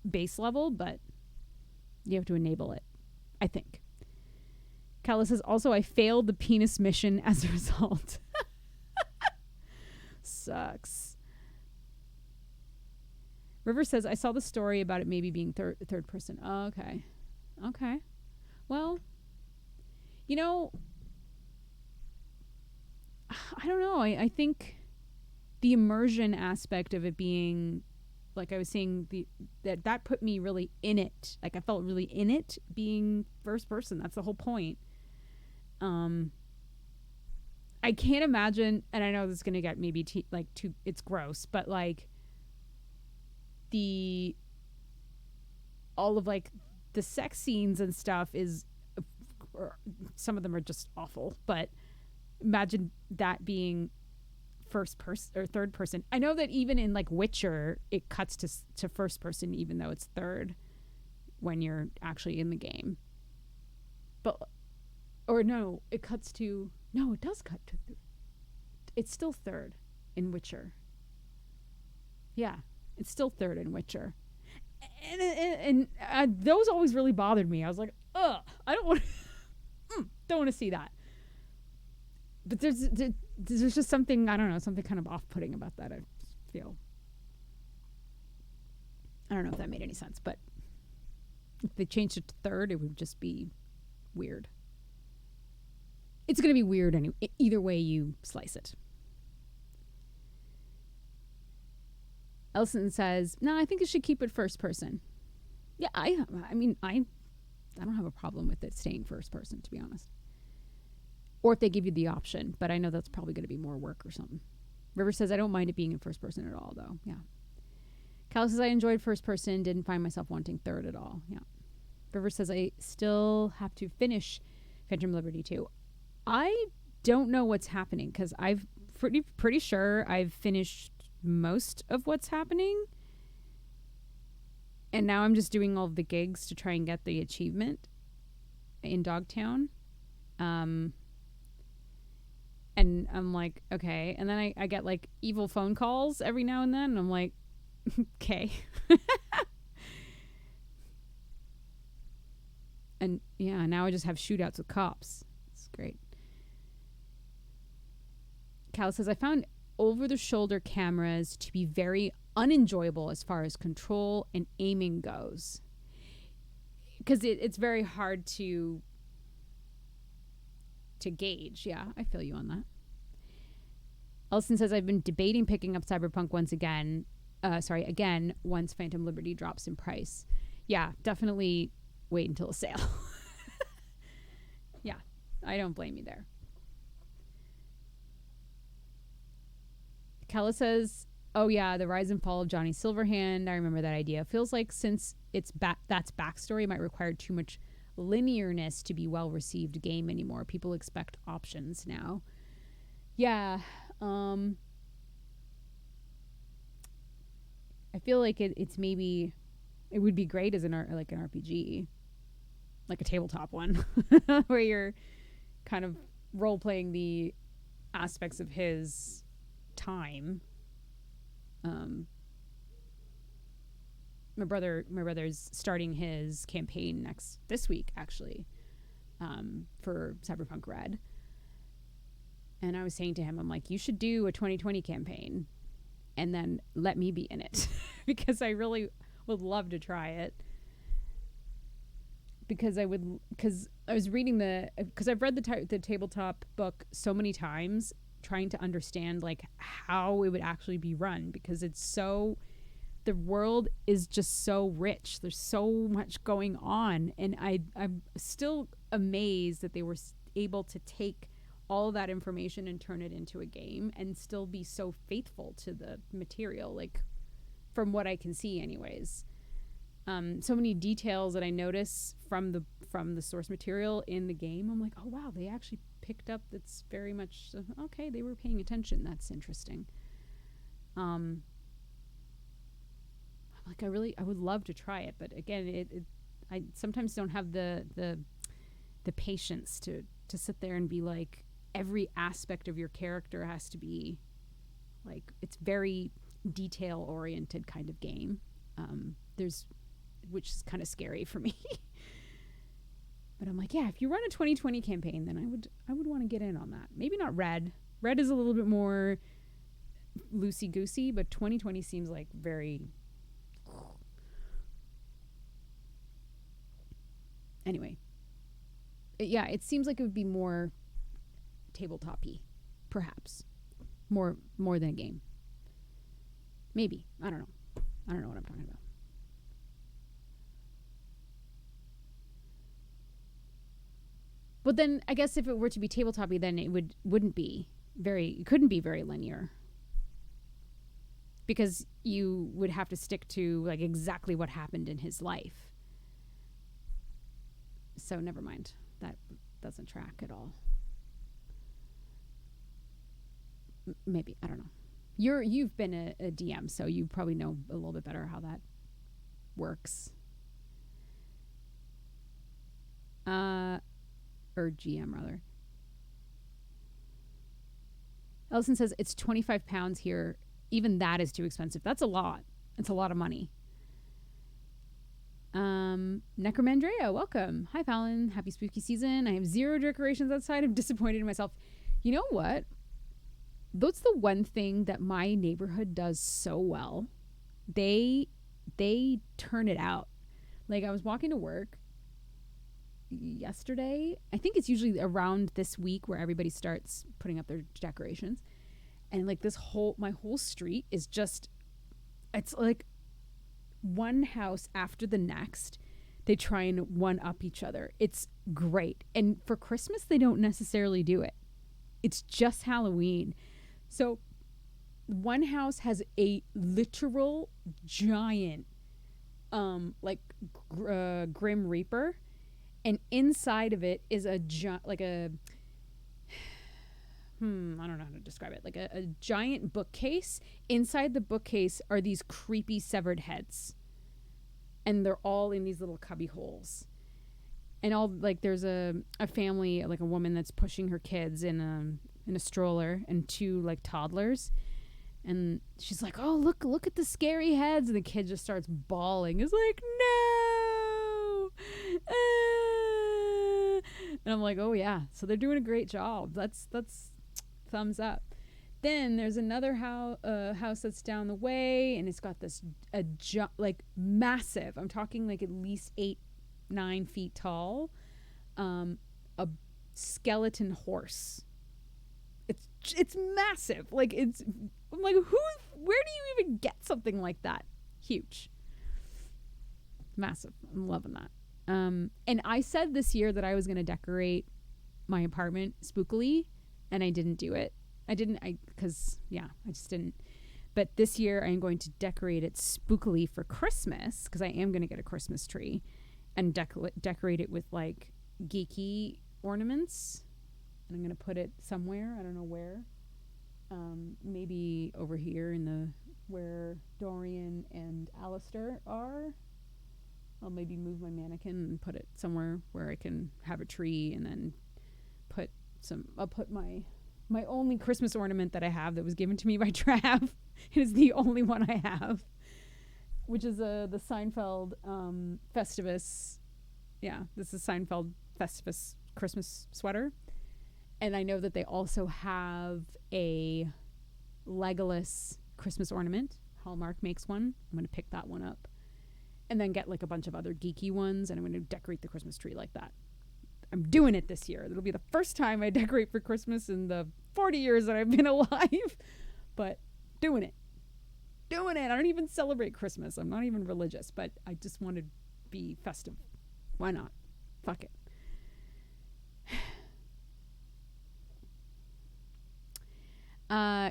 base level, but you have to enable it, I think. Kala says, also, I failed the penis mission as a result. Sucks. River says, I saw the story about it maybe being third person. Oh, okay. Well, you know, I don't know. I think the immersion aspect of it being, like I was saying, that put me really in it. Like I felt really in it being first person. That's the whole point. I can't imagine, and I know this is gonna get maybe too. It's gross, but like the all of like the sex scenes and stuff is, some of them are just awful. But imagine that being first person or third person. I know that even in like Witcher, it cuts to first person, even though it's third when you're actually in the game. But or no, it cuts to no, it does cut to. It's still third in Witcher. Yeah, it's still third in Witcher, and those always really bothered me. I was like, ugh, I don't want don't want to see that. But there's just something, I don't know, something kind of off-putting about that. I feel. I don't know if that made any sense, but if they changed it to third, it would just be weird. It's going to be weird either way you slice it. Elson says, no, I think it should keep it first person. Yeah, I mean, I don't have a problem with it staying first person, to be honest. Or if they give you the option, but I know that's probably going to be more work or something. River says, I don't mind it being in first person at all, though. Yeah. Cal says, I enjoyed first person, didn't find myself wanting third at all. Yeah. River says, I still have to finish Phantom Liberty 2. I don't know what's happening because I've pretty sure I've finished most of what's happening. And now I'm just doing all of the gigs to try and get the achievement in Dogtown. And I'm like, okay. And then I get like evil phone calls every now and then. And I'm like, okay. And yeah, now I just have shootouts with cops. It's great. Cal says, I found over-the-shoulder cameras to be very unenjoyable as far as control and aiming goes. Because it's very hard to gauge. Yeah, I feel you on that. Elson says, I've been debating picking up Cyberpunk again, once Phantom Liberty drops in price. Yeah, definitely wait until a sale. Yeah, I don't blame you there. Kella says, oh yeah, the rise and fall of Johnny Silverhand. I remember that idea. Feels like since that's backstory might require too much linearness to be well-received game anymore. People expect options now. Yeah. I feel like it's maybe it would be great as an RPG, like a tabletop one, where you're kind of role-playing the aspects of his time. My brother's starting his campaign this week actually, for Cyberpunk Red. And I was saying to him, I'm like, you should do a 2020 campaign and then let me be in it because I really would love to try it. Because I was reading because I've read the tabletop book so many times, trying to understand like how it would actually be run, because the world is just so rich. There's so much going on, and I'm still amazed that they were able to take all of that information and turn it into a game and still be so faithful to the material, like from what I can see anyways. So many details that I notice from the source material in the game. I'm like, oh wow, they actually picked up. That's very much okay. They were paying attention. That's interesting. I'm like, I would love to try it, but again, I sometimes don't have the patience to sit there and be like, every aspect of your character has to be like, it's very detail oriented kind of game. Which is kind of scary for me. But I'm like, yeah, if you run a 2020 campaign, then I would want to get in on that. Maybe not Red. Red is a little bit more loosey-goosey, but 2020 seems like very... Anyway. Yeah, it seems like it would be more tabletop-y. perhaps more than a game. Maybe. I don't know what I'm talking about. But then I guess if it were to be tabletop-y, then it couldn't be very linear. Because you would have to stick to like exactly what happened in his life. So never mind. That doesn't track at all. Maybe. I don't know. You've been a DM, so you probably know a little bit better how that works. Or GM rather. Ellison says it's £25 here. Even that is too expensive. That's a lot. It's a lot of money. Necromandrea, welcome. Hi, Fallon. Happy spooky season. I have 0 decorations outside. I'm disappointed in myself. You know what? That's the one thing that my neighborhood does so well. They turn it out. Like, I was walking to work yesterday. I think it's usually around this week where everybody starts putting up their decorations. And like my whole street is just, it's like one house after the next. They try and one up each other. It's great. And for Christmas, they don't necessarily do it. It's just Halloween. So one house has a literal giant, Grim Reaper. And inside of it is I don't know how to describe it. Like a giant bookcase. Inside the bookcase are these creepy severed heads. And they're all in these little cubby holes. And all like there's a family, like a woman that's pushing her kids in a stroller and 2 like toddlers. And she's like, "Oh, look at the scary heads." And the kid just starts bawling. It's like, "No." And I'm like, "Oh yeah." So they're doing a great job. That's thumbs up. Then there's another house that's down the way, and it's got this like massive. I'm talking like at least 8-9 feet tall, a skeleton horse. It's massive. Like I'm like, where do you even get something like that? Huge, massive. I'm loving that. And I said this year that I was going to decorate my apartment spookily, and I didn't do it. I just didn't. But this year I'm going to decorate it spookily for Christmas, because I am going to get a Christmas tree and decorate it with like geeky ornaments. And I'm going to put it somewhere. I don't know where. Maybe over here where Dorian and Alistair are. I'll maybe move my mannequin and put it somewhere where I can have a tree, and then I'll put my only Christmas ornament that I have that was given to me by Trav. It is the only one I have, which is the Seinfeld Festivus. Yeah, this is Seinfeld Festivus Christmas sweater. And I know that they also have a Legolas Christmas ornament. Hallmark makes one. I'm going to pick that one up. And then get like a bunch of other geeky ones, and I'm going to decorate the Christmas tree like that. I'm doing it this year. It'll be the first time I decorate for Christmas in the 40 years that I've been alive. But doing it. I don't even celebrate Christmas. I'm not even religious, but I just want to be festive. Why not? Fuck it.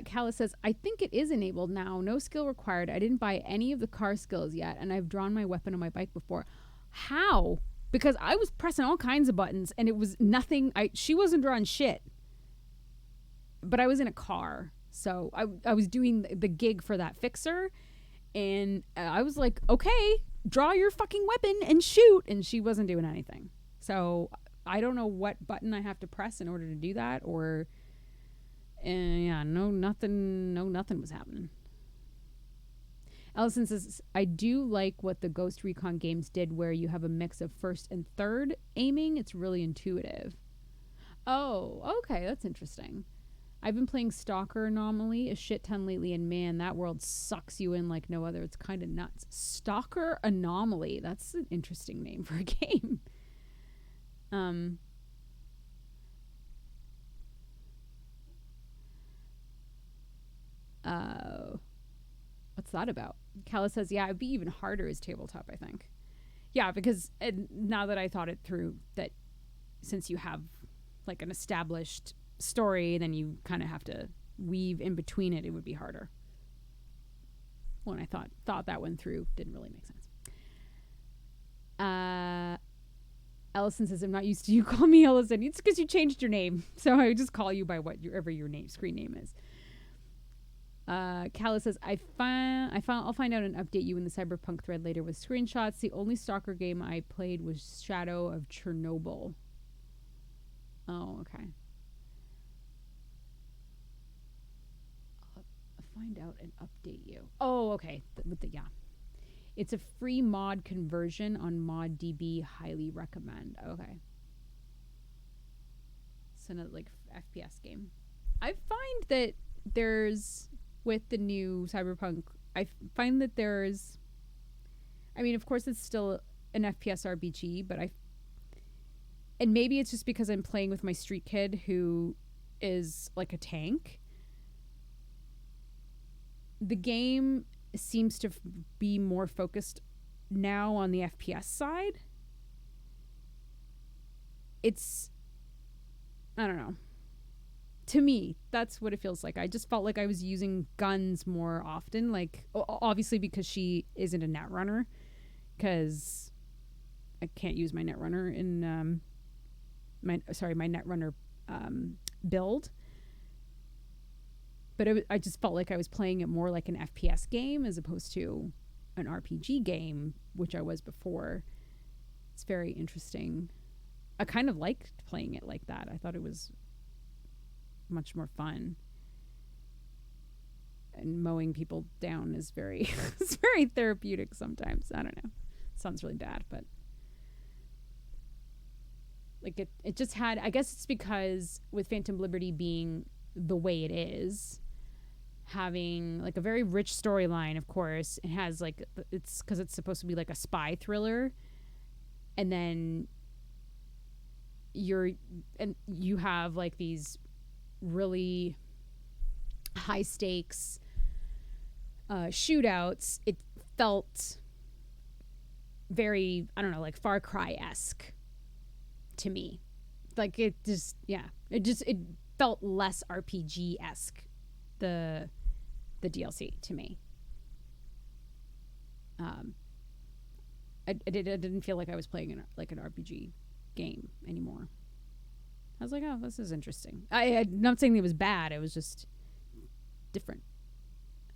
Calla says, I think it is enabled now. No skill required. I didn't buy any of the car skills yet, and I've drawn my weapon on my bike before. How? Because I was pressing all kinds of buttons, and it was nothing. She wasn't drawing shit. But I was in a car, so I was doing the gig for that fixer, and I was like, okay, draw your fucking weapon and shoot, and she wasn't doing anything. So I don't know what button I have to press in order to do that, or... nothing was happening. Ellison says, I do like what the Ghost Recon games did, where you have a mix of first and third aiming. It's really intuitive. Oh, okay, that's interesting. I've been playing Stalker Anomaly a shit ton lately, and man, that world sucks you in like no other. It's kind of nuts. Stalker Anomaly. That's an interesting name for a game. What's that about? Kala says, yeah, it'd be even harder as tabletop, I think. Yeah, because now that I thought it through, that since you have like an established story, then you kind of have to weave in between it. It would be harder. When I thought that one through, didn't really make sense. Ellison says, I'm not used to you call me Ellison. It's because you changed your name, so I just call you by whatever your screen name is. Kala says, I'll find out and update you in the Cyberpunk thread later with screenshots. The only Stalker game I played was Shadow of Chernobyl. Oh, okay. I'll find out and update you. Oh, okay. Yeah. It's a free mod conversion on ModDB. Highly recommend. Okay. It's another like FPS game. I find that there's, with the new Cyberpunk, I find that there's, I mean, of course it's still an FPS RPG, but and maybe it's just because I'm playing with my street kid who is like a tank. The game seems to be more focused now on the FPS side. It's, I don't know. To me, that's what it feels like. I just felt like I was using guns more often. Like, obviously because she isn't a netrunner, because I can't use my netrunner in my netrunner build. But I just felt like I was playing it more like an FPS game as opposed to an RPG game, which I was before. It's very interesting. I kind of liked playing it like that. I thought it was much more fun. And mowing people down is very it's very therapeutic sometimes. I don't know. It sounds really bad, but like it just had, I guess it's because with Phantom Liberty being the way it is, having like a very rich storyline, of course. It has like, it's because it's supposed to be like a spy thriller, and then you have like these really high stakes shootouts. It felt very, I don't know, like Far Cry-esque to me. Like it felt less RPG-esque, the DLC to me. I didn't feel like I was playing an RPG game anymore. I was like, oh, this is interesting. I'm not saying it was bad. It was just different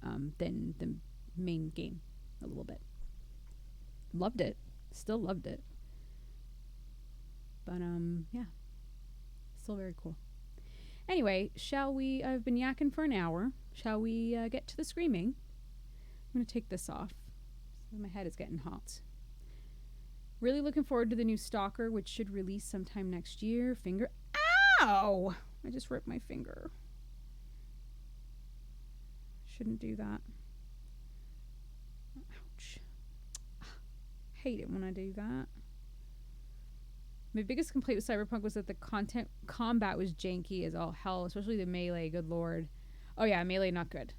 than the main game a little bit. Loved it. Still loved it. But, yeah. Still very cool. Anyway, I've been yakking for an hour. Shall we get to the screaming? I'm going to take this off. My head is getting hot. Really looking forward to the new Stalker, which should release sometime next year. Ow! I just ripped my finger. Shouldn't do that. Ouch. Hate it when I do that. My biggest complaint with Cyberpunk was that the combat was janky as all hell, especially the melee, good lord. Oh yeah, melee not good.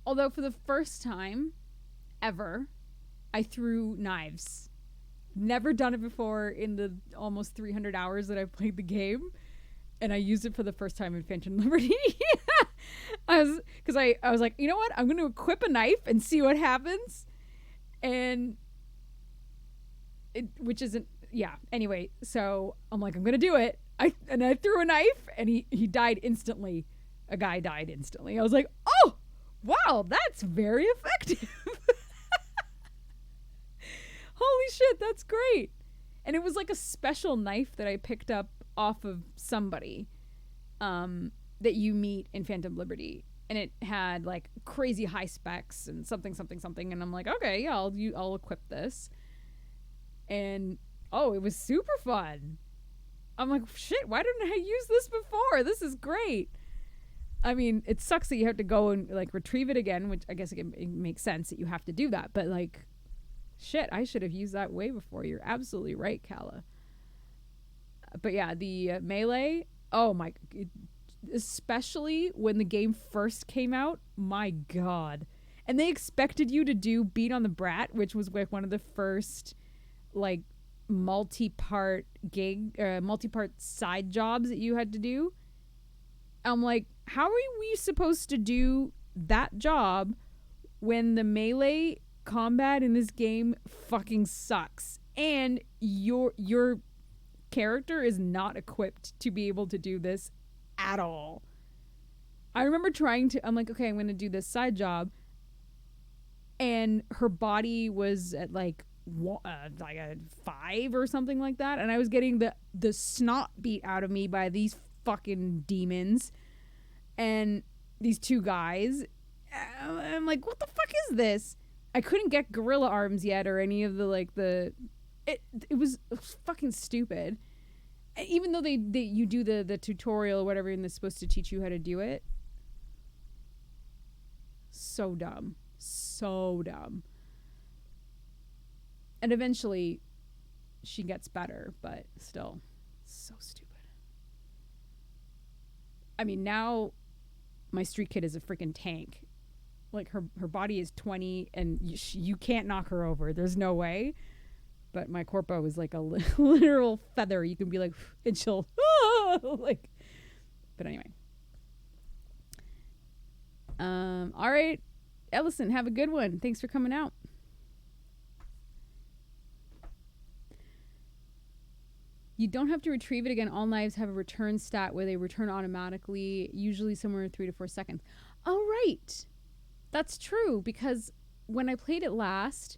Although for the first time ever, I threw knives. Never done it before in the almost 300 hours that I've played the game. And I used it for the first time in Phantom Liberty. I was like, you know what? I'm going to equip a knife and see what happens. And which isn't, yeah. Anyway, so I'm like, I'm going to do it. I threw a knife and he died instantly. A guy died instantly. I was like, oh, wow, that's very effective. Holy shit, that's great. And it was like a special knife that I picked up off of somebody that you meet in Phantom Liberty. And it had like crazy high specs and something. And I'm like, okay, yeah, I'll equip this. And oh, it was super fun. I'm like, shit, why didn't I use this before? This is great. I mean, it sucks that you have to go and like retrieve it again, which I guess it makes sense that you have to do that. But like, shit, I should have used that way before. You're absolutely right, Kala. But yeah, the melee, oh my, especially when the game first came out. My God. And they expected you to do Beat on the Brat, which was like one of the first like multi-part side jobs that you had to do. I'm like, how are we supposed to do that job when the melee combat in this game fucking sucks and your character is not equipped to be able to do this at all? I remember I'm like, okay, I'm going to do this side job, and her body was at like a 5 or something like that, and I was getting the snot beat out of me by these fucking demons and these two guys. I'm like, what the fuck is this? I couldn't get gorilla arms yet or any of the it was fucking stupid. Even though you do the tutorial or whatever, and they're supposed to teach you how to do it. So dumb. And eventually she gets better, but still so stupid. I mean, now my street kid is a freaking tank. Like her body is 20 and you can't knock her over. There's no way. But my corpo is like a literal feather. You can be like, and she'll like. But anyway. All right, Ellison, have a good one. Thanks for coming out. You don't have to retrieve it again. All knives have a return stat where they return automatically, usually somewhere in 3 to 4 seconds. Oh, right. That's true, because when I played it last,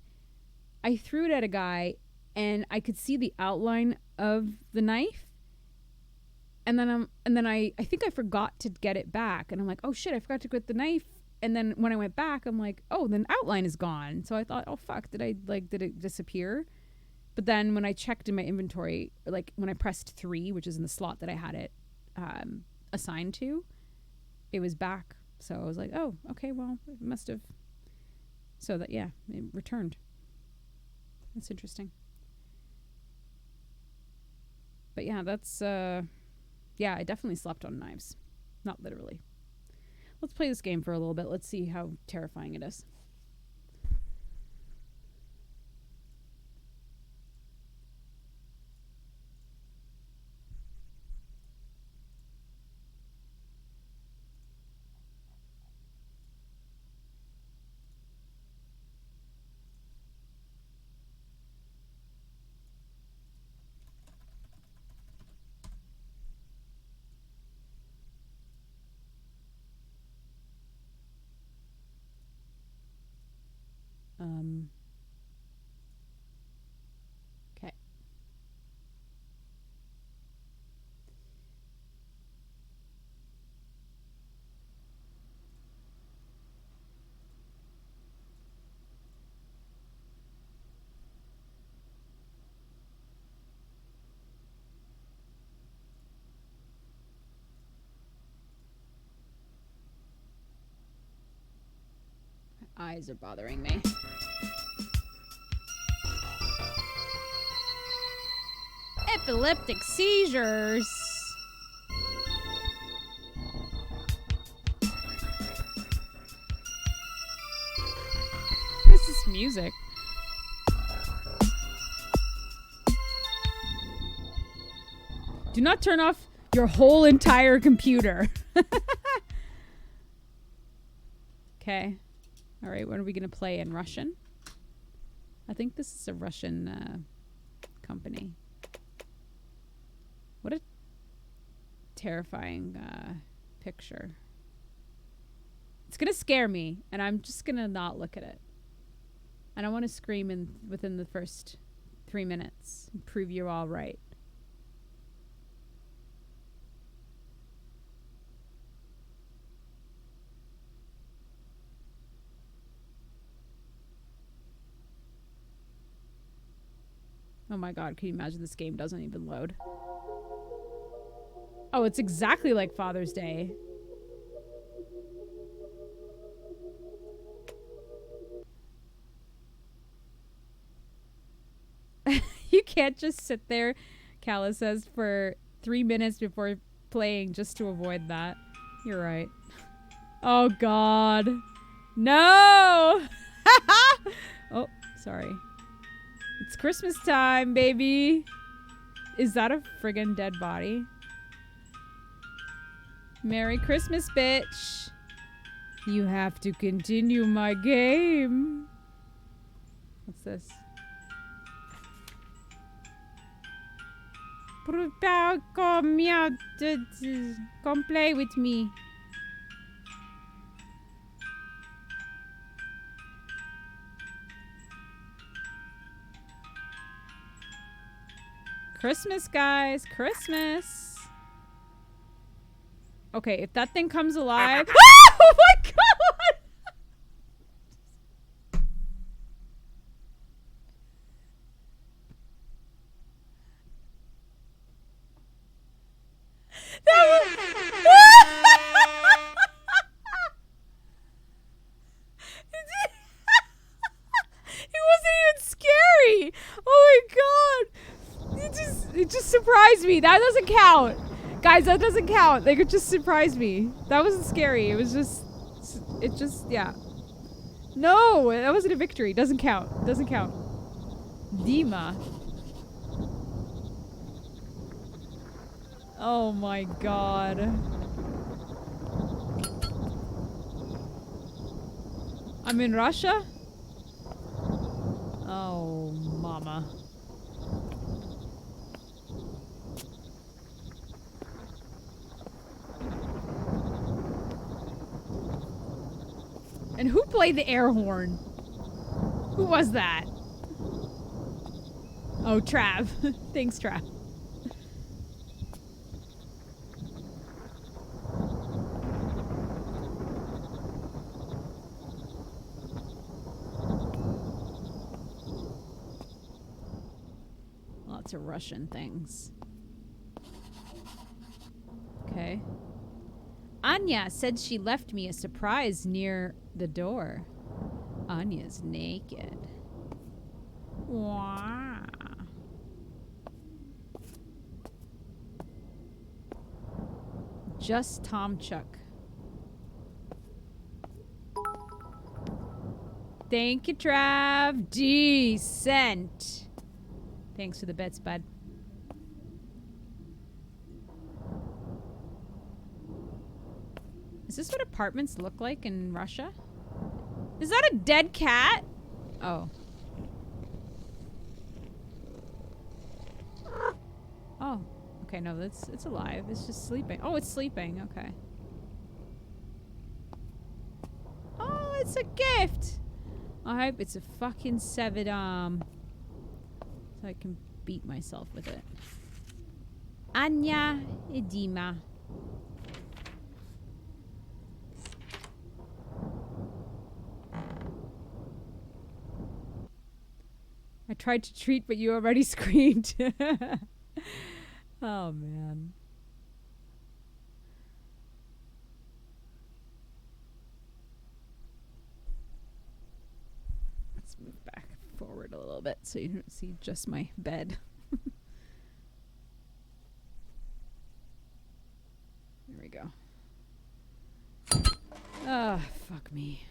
I threw it at a guy and I could see the outline of the knife. And then I think I forgot to get it back. And I'm like, oh shit, I forgot to get the knife. And then when I went back, I'm like, oh, the outline is gone. So I thought, oh fuck, did it disappear? But then when I checked in my inventory, like when I pressed 3, which is in the slot that I had it assigned to, it was back. So I was like, oh, okay, well, it must have. So that, yeah, it returned. That's interesting. But yeah, that's, yeah, I definitely slept on knives. Not literally. Let's play this game for a little bit. Let's see how terrifying it is. Okay. My eyes are bothering me. Epileptic seizures. What is this music? Do not turn off your whole entire computer. Okay. All right, what are we going to play in Russian? I think this is a Russian company. What a terrifying picture. It's going to scare me, and I'm just going to not look at it. I don't want to scream within the first 3 minutes and prove you're all right. Oh my god, can you imagine this game doesn't even load? Oh, it's exactly like Father's Day. You can't just sit there, Calla says, for 3 minutes before playing just to avoid that. You're right. Oh, God. No! Oh, sorry. It's Christmas time, baby. Is that a friggin' dead body? Merry Christmas, bitch. You have to continue my game. What's this? Come here. Come play with me. Christmas, guys. Christmas. Okay, if that thing comes alive... Oh my god! That was... It wasn't even scary! Oh my god! It just surprised me. That doesn't count. Guys, that doesn't count. Like, it just surprised me. That wasn't scary. It was just... It just... Yeah. No! That wasn't a victory. Doesn't count. Doesn't count. Dima. Oh my god. I'm in Russia? Oh, mama. And who played the air horn? Who was that? Oh, Trav. Thanks, Trav. Lots of Russian things. Okay. Anya said she left me a surprise near the door. Anya's naked. Wow. Just Tom Chuck. Thank you, Trav. Decent. Thanks for the bets, bud. Is this what apartments look like in Russia? Is that a dead cat? Oh. Oh. Okay, no, it's alive. It's just sleeping. Oh, it's sleeping. Okay. Oh, it's a gift. I hope it's a fucking severed arm. So I can beat myself with it. Anya Edima. I tried to treat, but you already screamed. Oh, man. Let's move back forward a little bit so you don't see just my bed. There we go. Ah, fuck me.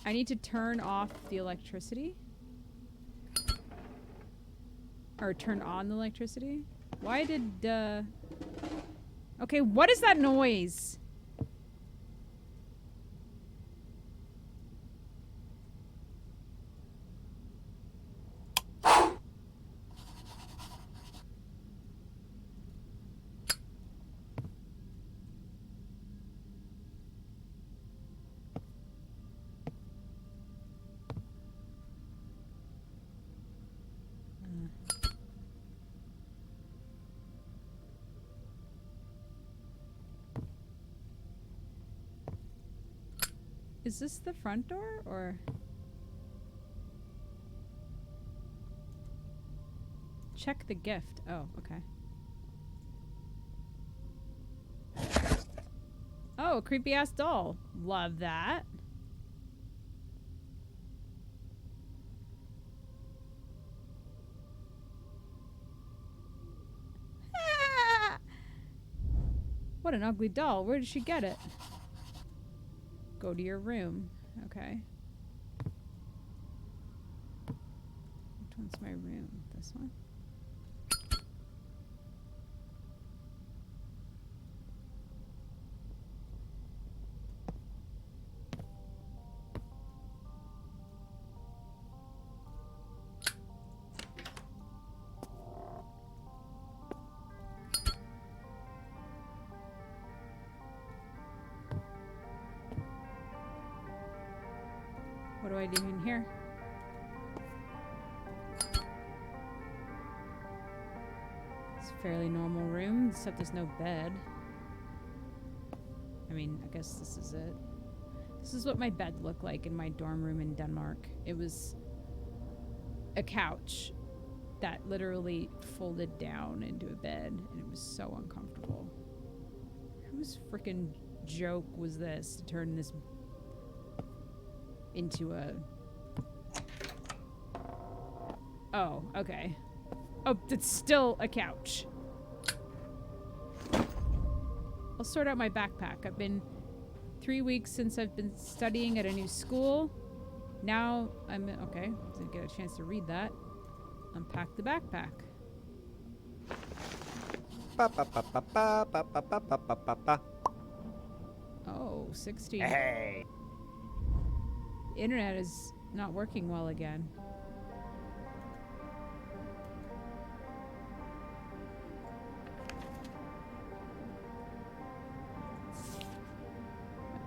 I need to turn off the electricity. Or turn on the electricity. Why did, Okay, what is that noise? Is this the front door, or? Check the gift. Oh, okay. Oh, a creepy ass doll. Love that. What an ugly doll. Where did she get it? Go to your room. Okay. Which one's my room? This one? What do I do in here? It's a fairly normal room, except there's no bed. I mean, I guess this is it. This is what my bed looked like in my dorm room in Denmark. It was a couch that literally folded down into a bed, and it was so uncomfortable. Whose freaking joke was this to turn this into a... Oh, okay. Oh, it's still a couch. I'll sort out my backpack. I've been 3 weeks since I've been studying at a new school. Now I'm... Okay, didn't get a chance to read that. Unpack the backpack. Oh, 16. Hey. The internet is not working well again.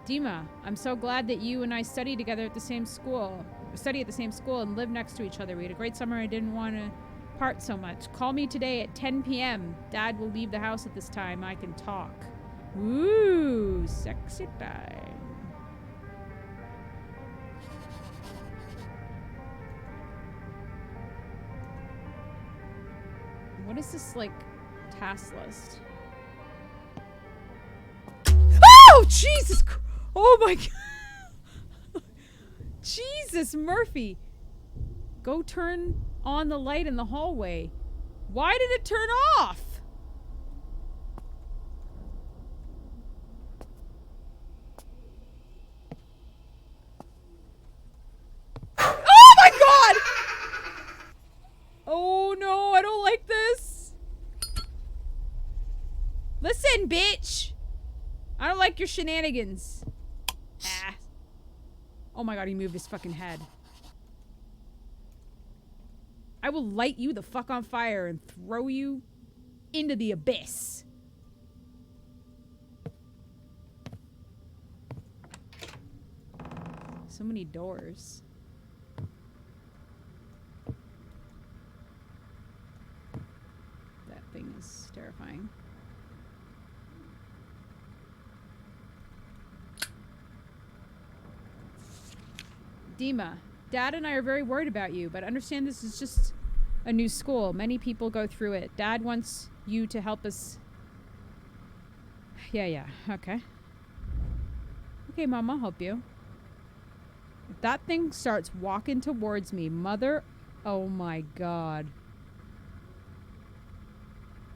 Dima, I'm so glad that you and I study together at the same school. Study at the same school and live next to each other. We had a great summer. I didn't want to part so much. Call me today at 10 p.m. Dad will leave the house at this time. I can talk. Woo, sexy time. What is this, like, task list? Oh, Jesus Christ! Oh my God! Jesus, Murphy! Go turn on the light in the hallway. Why did it turn off? Oh my God! Oh no, I don't like this. Listen, bitch! I don't like your shenanigans. Ah. Oh my God, he moved his fucking head. I will light you the fuck on fire and throw you into the abyss. So many doors. That thing is terrifying. Dima, Dad and I are very worried about you, but understand this is just a new school. Many people go through it. Dad wants you to help us. Yeah, okay. Okay, Mom, I'll help you. If that thing starts walking towards me, mother... Oh my God.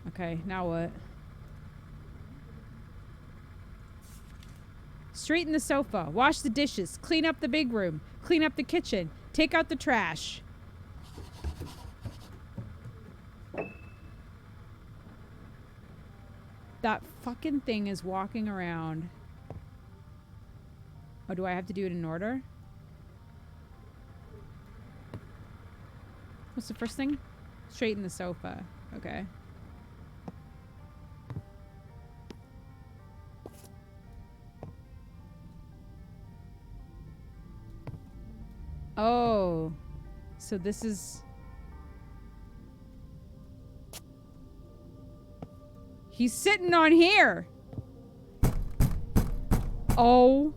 Okay, now what? Straighten the sofa. Wash the dishes. Clean up the big room. Clean up the kitchen. Take out the trash. That fucking thing is walking around. Oh, do I have to do it in order? What's the first thing? Straighten the sofa. Okay. Oh. So this is... He's sitting on here. Oh.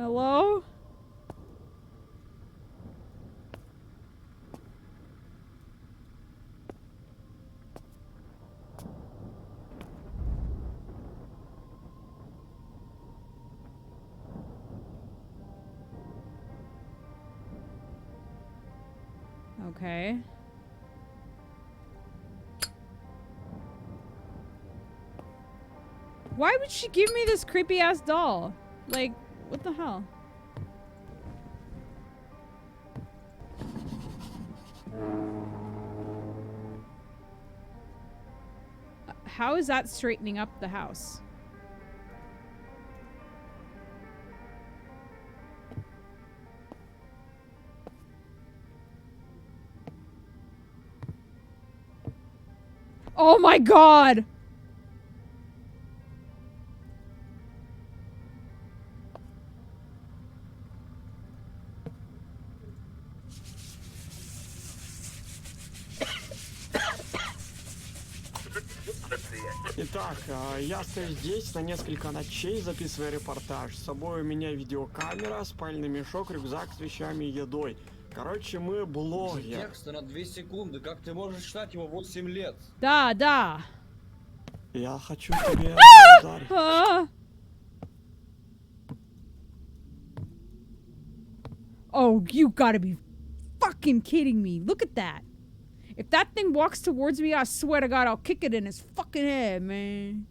Hello? Okay. Why would she give me this creepy ass doll? Like, what the hell? How is that straightening up the house? Oh my god! Итак, я стою здесь на несколько ночей, записывая репортаж. С собой у меня видеокамера, спальный мешок, рюкзак с вещами и едой. Короче, мы блогер. Текста на 2 секунды. Как ты можешь читать его 8 лет? Да, да. Я хочу тебе ударить. Oh, you gotta be fucking kidding me. Look at that. If that thing walks towards me, I swear to God, I'll kick it in his fucking head, man.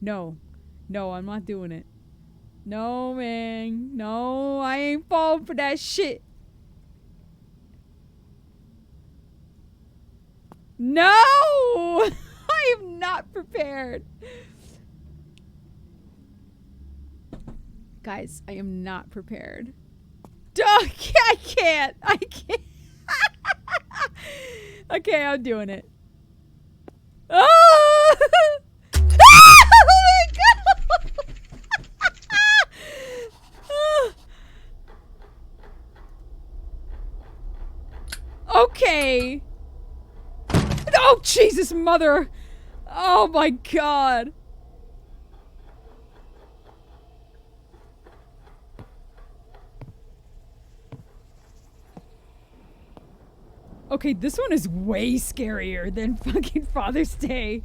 No. No, I'm not doing it. No, man. No, I ain't falling for that shit. No! I am not prepared. Guys, I am not prepared. Duh, I can't. I can't. Okay, I'm doing it. Oh! Oh my god! Okay. Oh, Jesus, mother. Oh my god. Okay, this one is way scarier than fucking Father's Day.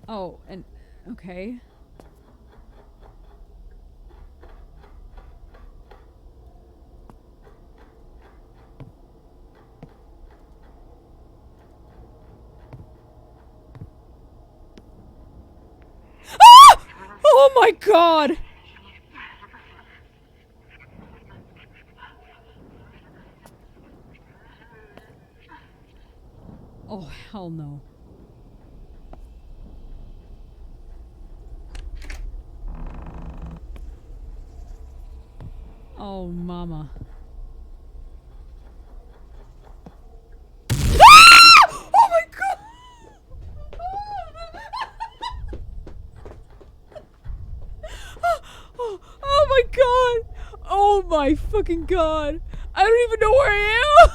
Oh, and okay. Ah! Oh my god! Oh, hell no. Oh, mama. Ah! Oh my god! Oh my god! Oh my fucking god! I don't even know where I am!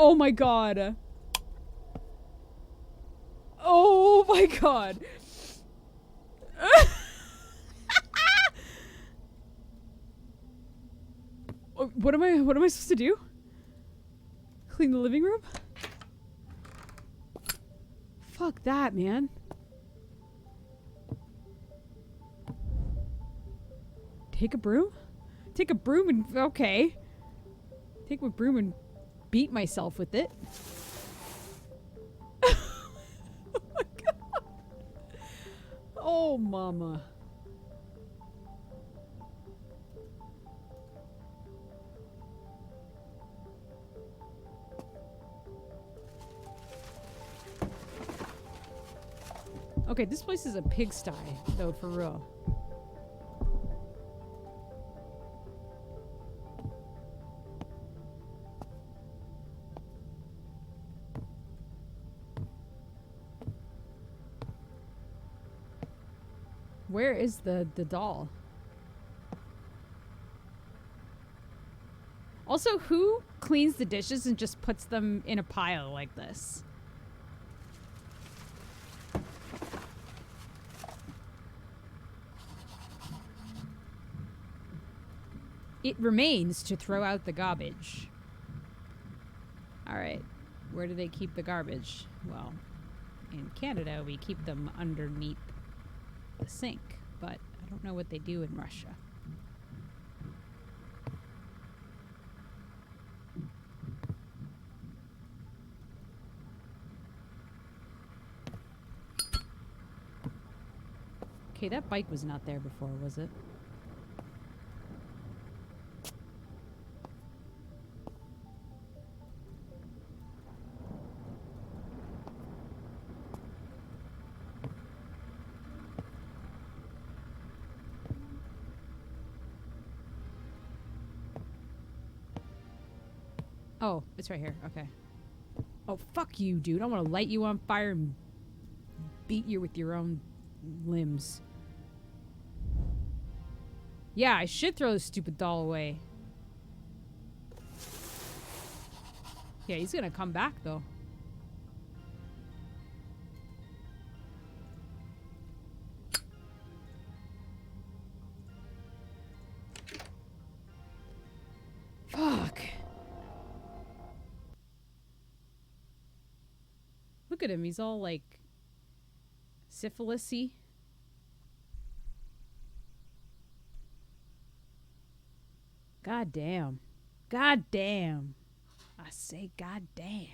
Oh my god. Oh my god. What am I supposed to do? Clean the living room? Fuck that, man. Take a broom? Take a broom and okay. Take my broom and beat myself with it. Oh my god. Oh, mama. Okay, this place is a pigsty, though, for real. Where is the doll? Also, who cleans the dishes and just puts them in a pile like this? It remains to throw out the garbage. Alright, where do they keep the garbage? Well, in Canada, we keep them underneath the sink, but I don't know what they do in Russia. Okay, that bike was not there before, was it? Oh, it's right here. Okay. Oh, fuck you, dude. I'm gonna light you on fire and beat you with your own limbs. Yeah, I should throw this stupid doll away. Yeah, he's gonna come back, though. Fuck. Look at him. He's all, like, syphilis-y. God damn. God damn. I say god damn.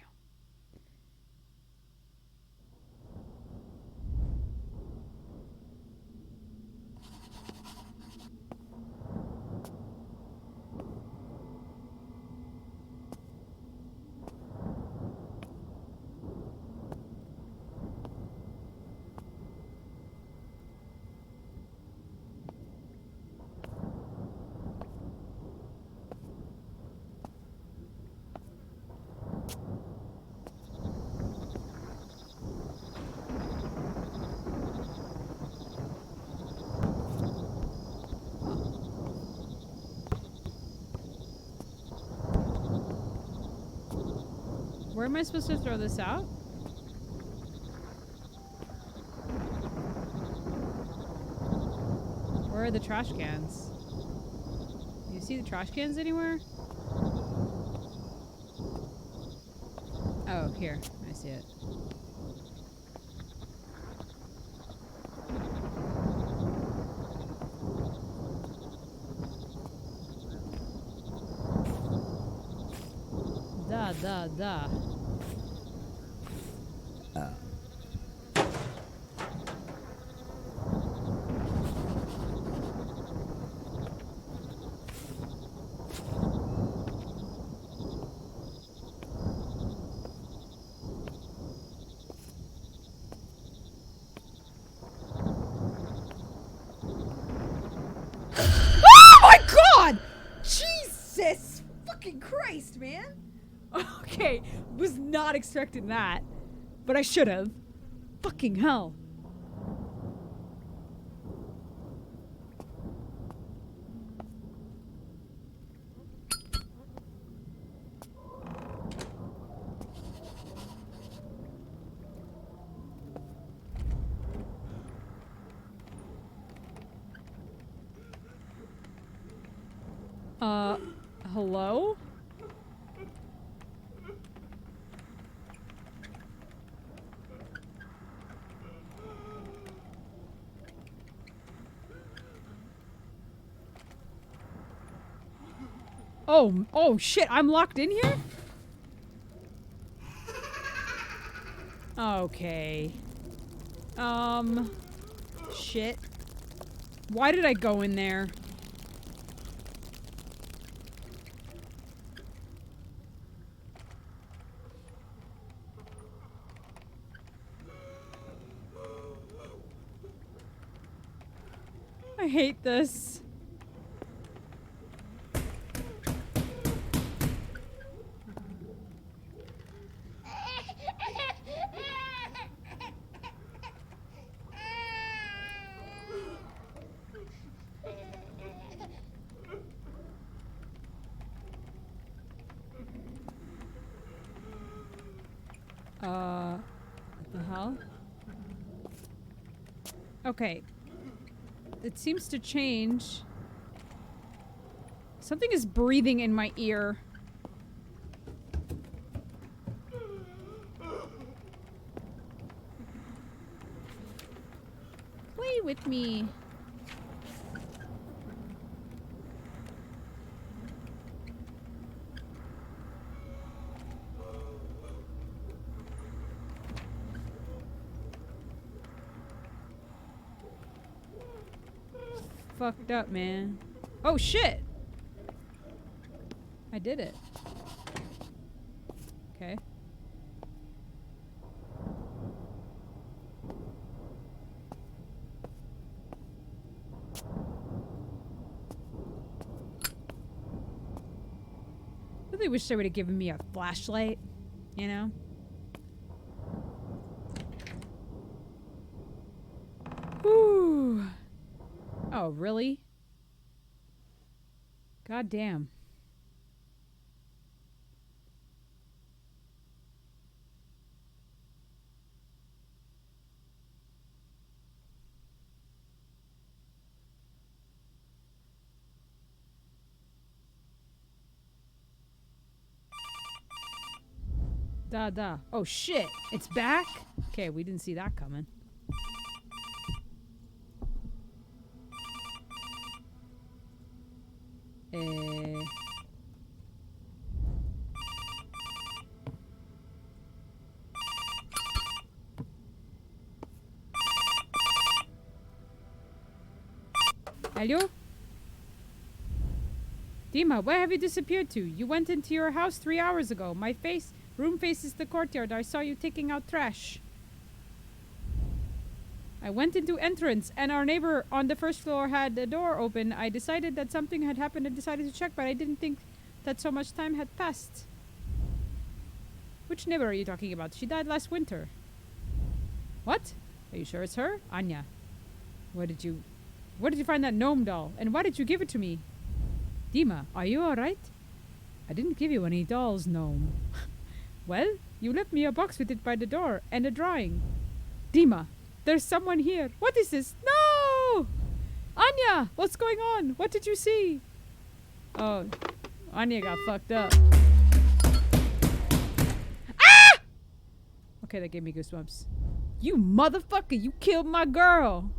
Where am I supposed to throw this out? Where are the trash cans? Do you see the trash cans anywhere? Oh, here. I see it. Da. Oh my god! Jesus fucking Christ, man! Okay, was not expecting that. But I should have. Fucking hell. Hello? Oh shit, I'm locked in here? Okay. Shit. Why did I go in there? I hate this. What the hell? Okay. It seems to change. Something is breathing in my ear. Play with me. Fucked up, man. Oh shit! I did it. Okay. I really wish they would have given me a flashlight, you know? Whew. Oh, really? God damn. Da. Oh shit! It's back? Okay, we didn't see that coming. Hello? Dima, where have you disappeared to? You went into your house 3 hours ago. My room faces the courtyard. I saw you taking out trash. I went into entrance and our neighbor on the first floor had the door open. I decided that something had happened and decided to check, but I didn't think that so much time had passed. Which neighbor are you talking about? She died last winter. What? Are you sure it's her? Anya. Where did you find that gnome doll? And why did you give it to me? Dima, are you alright? I didn't give you any dolls, gnome. Well, you left me a box with it by the door and a drawing. Dima, there's someone here. What is this? No! Anya, what's going on? What did you see? Oh, Anya got fucked up. Ah! Okay, that gave me goosebumps. You motherfucker, you killed my girl.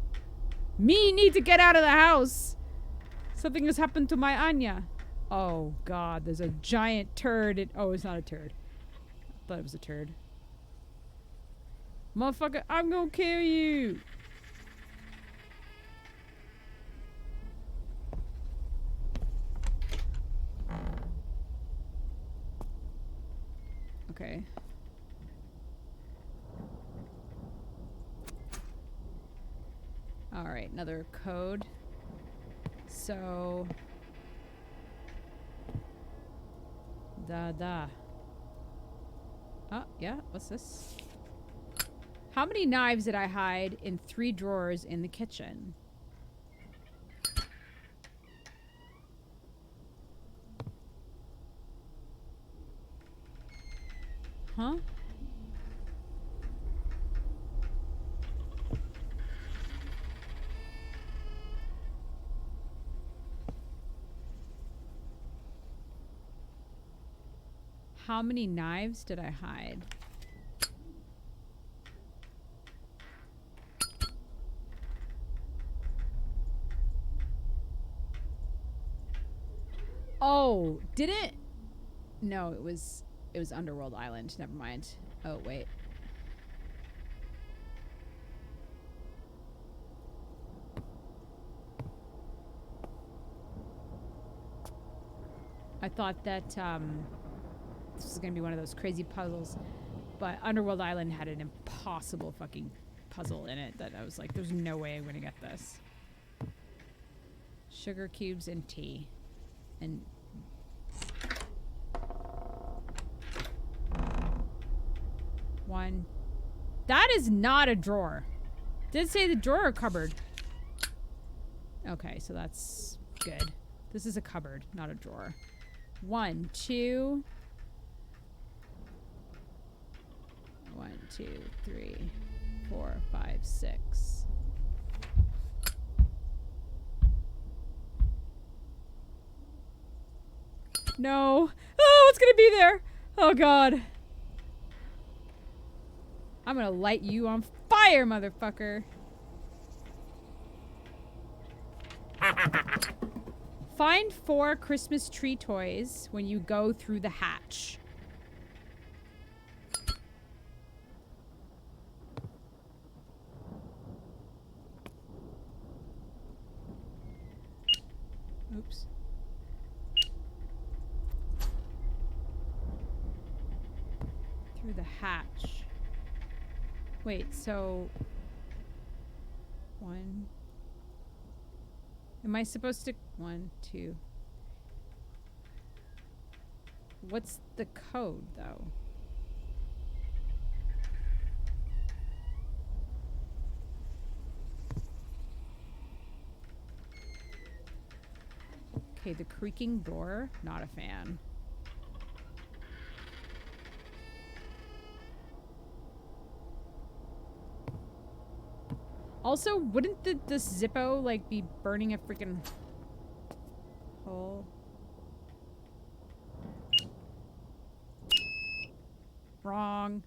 Me need to get out of the house. Something has happened to my Anya. Oh god, there's a giant turd. Oh, it's not a turd. I thought it was a turd. Motherfucker, I'm gonna kill you. Okay. Alright, another code. So... Da. Oh, yeah, what's this? How many knives did I hide in 3 drawers in the kitchen? Huh? How many knives did I hide? Oh, did it? No, it was Underworld Island. Never mind. Oh, wait. I thought that this was gonna be one of those crazy puzzles, but Underworld Island had an impossible fucking puzzle in it that I was like, there's no way I'm gonna get this. Sugar cubes and tea. And one. That is not a drawer. Did it say the drawer or cupboard? Okay, so that's good. This is a cupboard, not a drawer. 1, 2. 1, 2, 3, 4, 5, 6. No. Oh, what's gonna be there? Oh, God. I'm gonna light you on fire, motherfucker. Find 4 Christmas tree toys when you go through the hatch. Oops. Through the hatch. Wait, so... 1... Am I supposed to... 1, 2... What's the code, though? Okay, the creaking door. Not a fan. Also, wouldn't this Zippo, like, be burning a freaking hole? Wrong.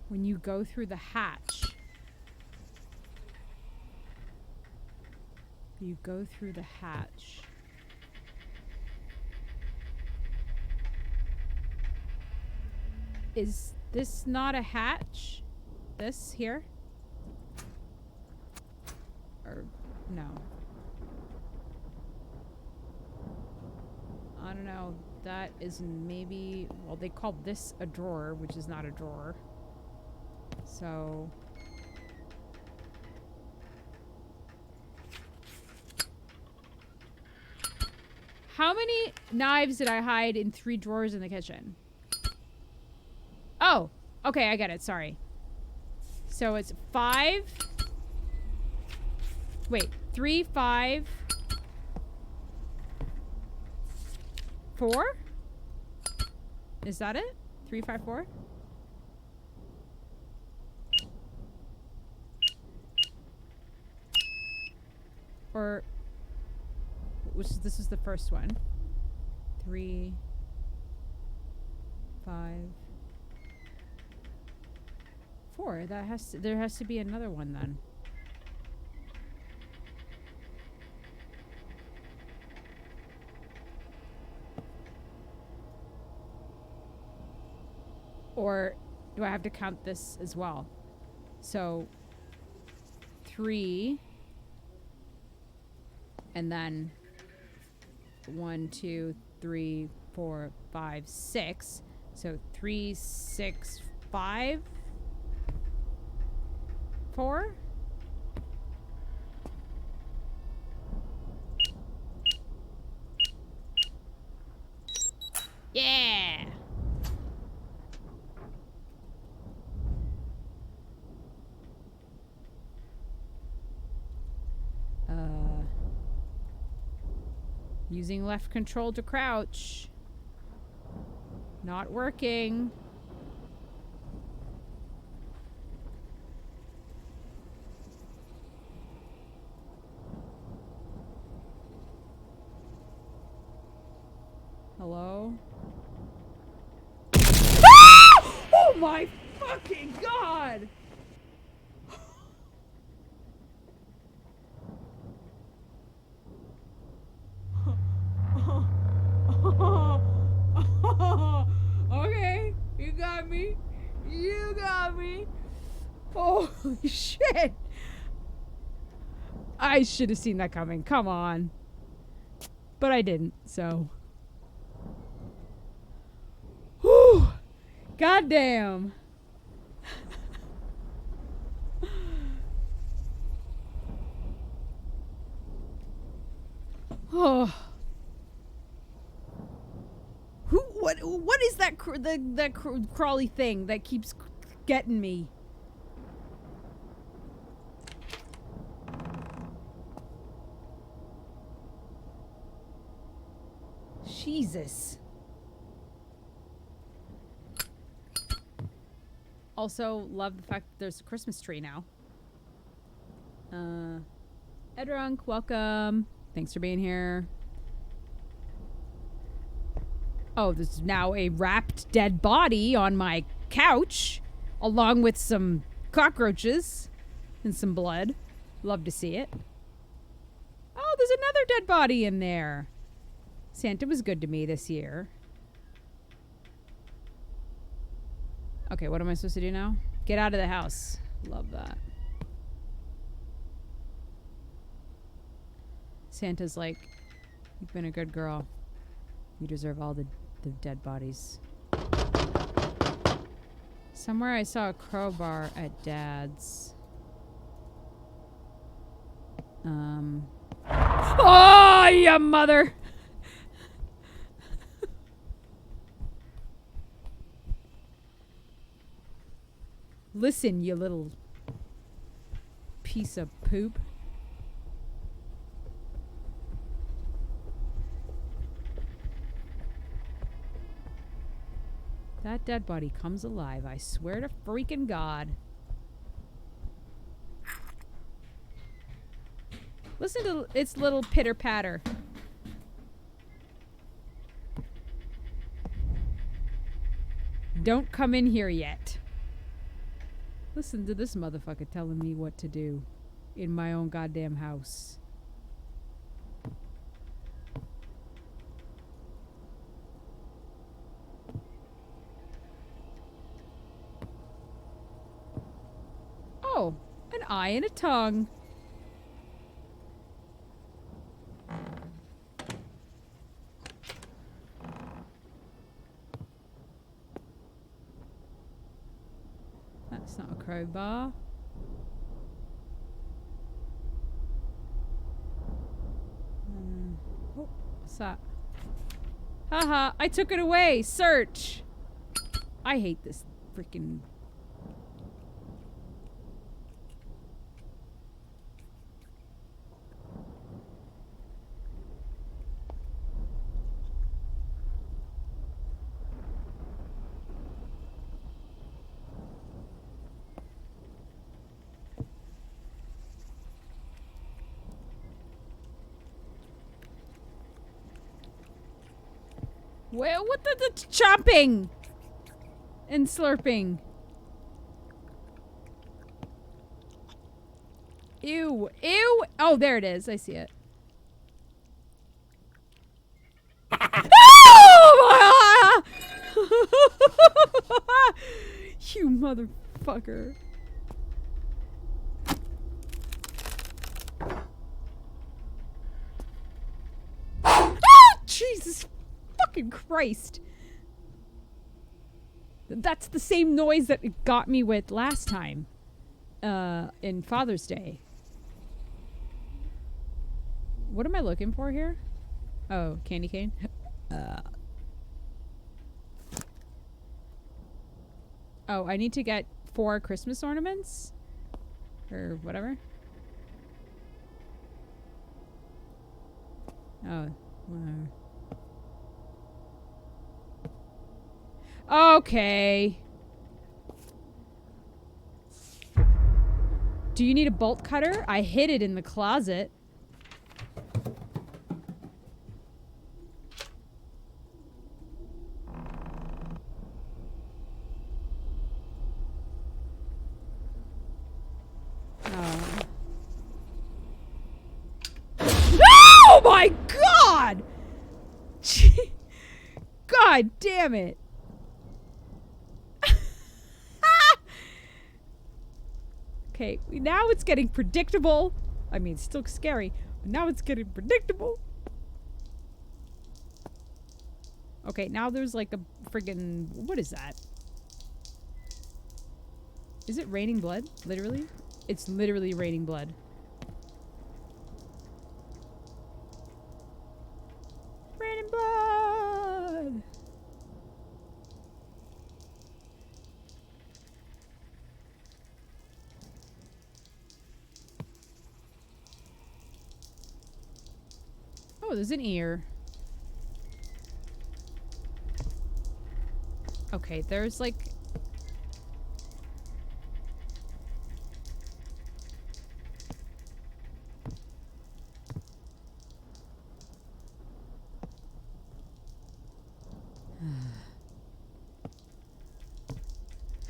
When you go through the hatch. You go through the hatch. Is this not a hatch? This here? Or no? I don't know. That is maybe... Well, they call this a drawer, which is not a drawer. So... How many knives did I hide in 3 drawers in the kitchen? Oh, okay, I get it. Sorry. So it's 5. Wait, 3, 5, 4? Is that it? 3, 5, 4? Or... this is the first one. 3, 5, 4. That has to, there has to be another one then. Or do I have to count this as well? So 3 and then 1, 2, 3, 4, 5, 6. So 3, 6, 5, 4. Yeah. Using left control to crouch. Not working. Hello? Ah! Oh my fucking god! Okay, you got me. You got me. Holy shit. I should have seen that coming. Come on. But I didn't, so. Whew. Goddamn. Oh. What is that crawly thing that keeps getting me? Jesus. Also, love the fact that there's a Christmas tree now. Edrunk, welcome. Thanks for being here. Oh, there's now a wrapped dead body on my couch, along with some cockroaches and some blood. Love to see it. Oh, there's another dead body in there. Santa was good to me this year. Okay, what am I supposed to do now? Get out of the house. Love that. Santa's like, you've been a good girl. You deserve all the dead bodies. Somewhere I saw a crowbar at Dad's. Oh, ya mother! Listen, you little piece of poop. That dead body comes alive, I swear to freaking God. Listen to its little pitter-patter. Don't come in here yet. Listen to this motherfucker telling me what to do in my own goddamn house. Oh, an eye and a tongue. That's not a crowbar. Oh, what's that? Haha, I took it away. Search. I hate this freaking... Well, what the chomping and slurping? Ew, ew. Oh, there it is. I see it. Oh! You motherfucker. Ah! Jesus fucking Christ. That's the same noise that it got me with last time. In Father's Day. What am I looking for here? Oh, candy cane. Oh, I need to get 4 Christmas ornaments? Or whatever. Oh, whatever. Okay. Do you need a bolt cutter? I hid it in the closet. Oh my God! God damn it. Okay, now it's getting predictable. I mean, still scary, but now it's getting predictable. Okay, now there's like a friggin'... What is that? Is it raining blood? Literally? It's literally raining blood. Raining blood! Oh, there's an ear. Okay, there's like...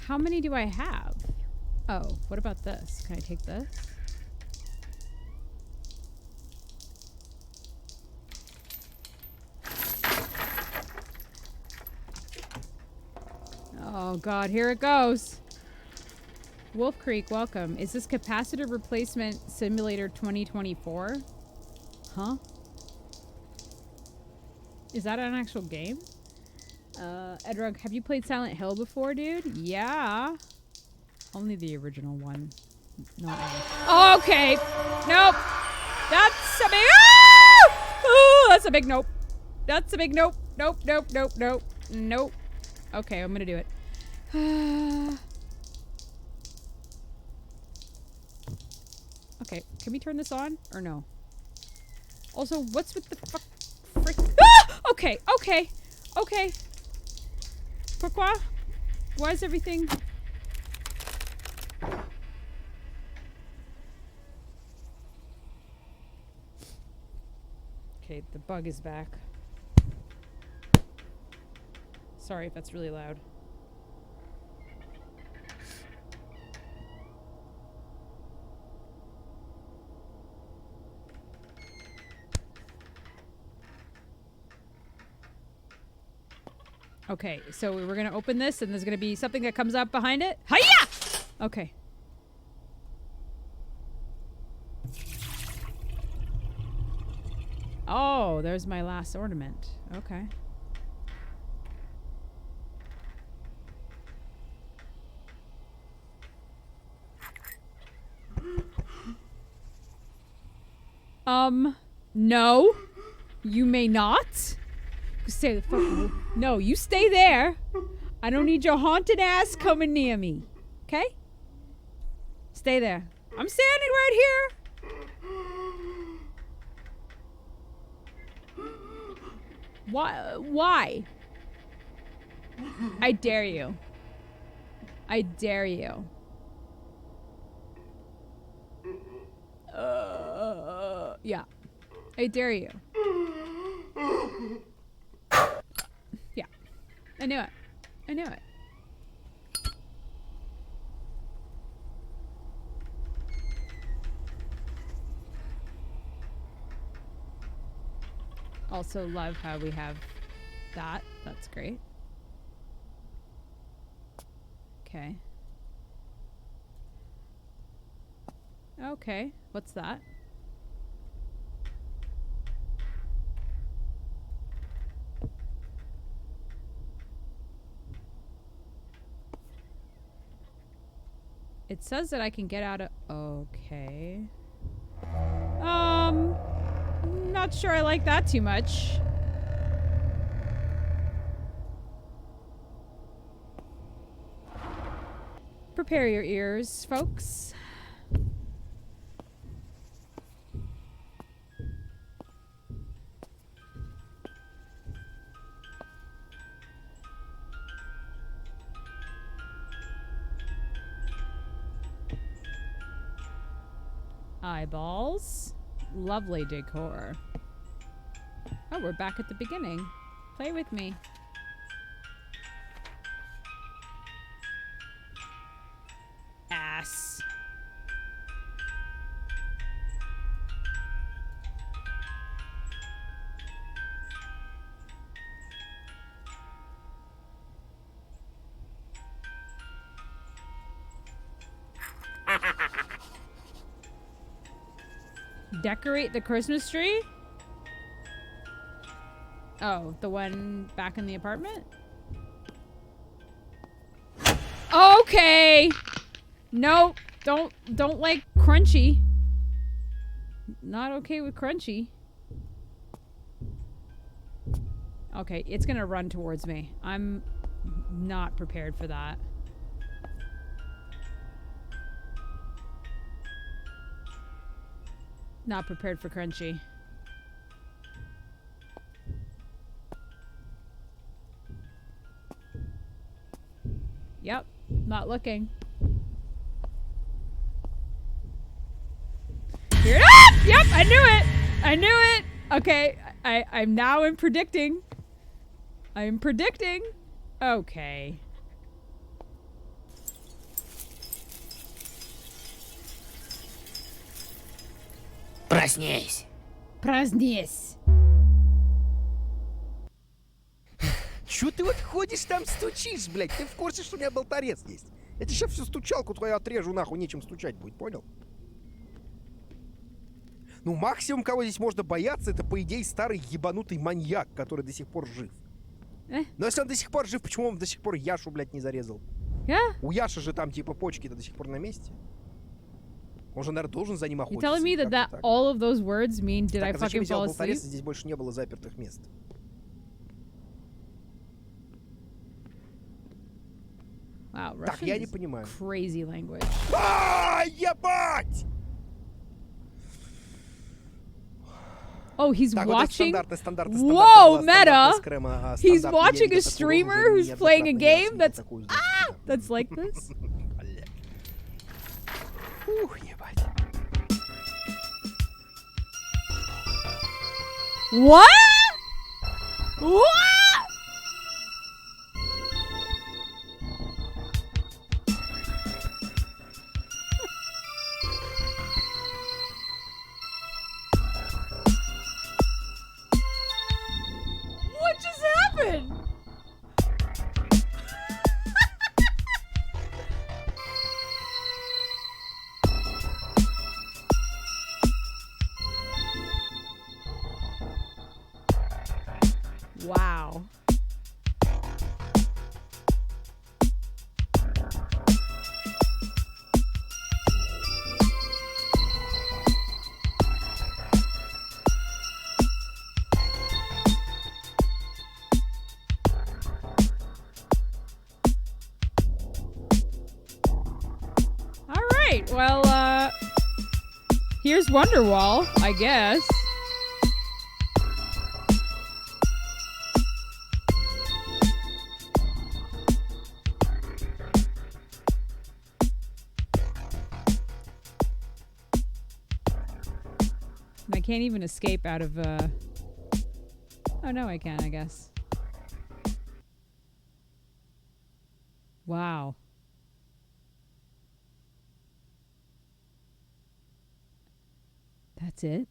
How many do I have? Oh, what about this? Can I take this? Oh god, here it goes. Wolf Creek, welcome. Is this capacitor replacement simulator 2024? Huh? Is that an actual game? Edrug, have you played Silent Hill before, dude? Yeah. Only the original one. Not any. Okay. Nope. That's a big... Ah! Ooh, that's a big nope. That's a big nope. Nope, nope, nope, nope. Nope. Okay, I'm gonna do it. Okay, can we turn this on? Or no? Also, what's with the fuck... frick... Ah! Okay, okay, okay. Pourquoi? Why is everything... Okay, the bug is back. Sorry if that's really loud. Okay, so we're gonna open this and there's gonna be something that comes up behind it. Hiya! Okay. Oh, there's my last ornament. Okay. No. You may not. Stay the fuck. No, you stay there. I don't need your haunted ass coming near me. Okay? Stay there. I'm standing right here. Why? I dare you. I dare you. Yeah. I dare you. Yeah. I knew it. I knew it. Also love how we have that. That's great. Okay. Okay. What's that? It says that I can get out of... Okay. Not sure I like that too much. Prepare your ears, folks. Eyeballs. Lovely decor. Oh, we're back at the beginning. Play with me. Ass. Decorate the Christmas tree? Oh, the one back in the apartment? Okay. No, don't like crunchy. Not okay with crunchy. Okay, it's gonna run towards me. I'm not prepared for that. Not prepared for crunchy. Yep. Not looking. Here it is! Yep, I knew it! I knew it! Okay, I'm now in predicting. I'm predicting. Okay. Проснись. Проснись. Чё ты вот ходишь там стучишь, блядь? Ты в курсе, что у меня болторез есть? Я тебе сейчас всю стучалку твою отрежу, нахуй, нечем стучать будет, понял? Ну, максимум, кого здесь можно бояться, это, по идее, старый ебанутый маньяк, который до сих пор жив. Но если он до сих пор жив, почему он до сих пор Яшу, блядь, не зарезал? У Яши же там, типа, почки-то до сих пор на месте. Он же, наверное, должен за ним You охотиться. telling me that all of those words mean did I fucking fall asleep? Здесь больше не было запертых мест. Wow, Russian Так, я не is понимаю. crazy language. Ебать! Oh, he's Так, вот watching. это стандартная Whoa, была meta! скрэма, He's стандартная, watching я a видел такую streamer уже who's playing a неоднократно, я game видел that's такую, значит, да. that's like this. Блядь. Ух, ебать. What? What? What just happened? Wow. All right. Well, here's Wonderwall, I guess. I can't even escape out of, oh no, I can, I guess. Wow. That's it?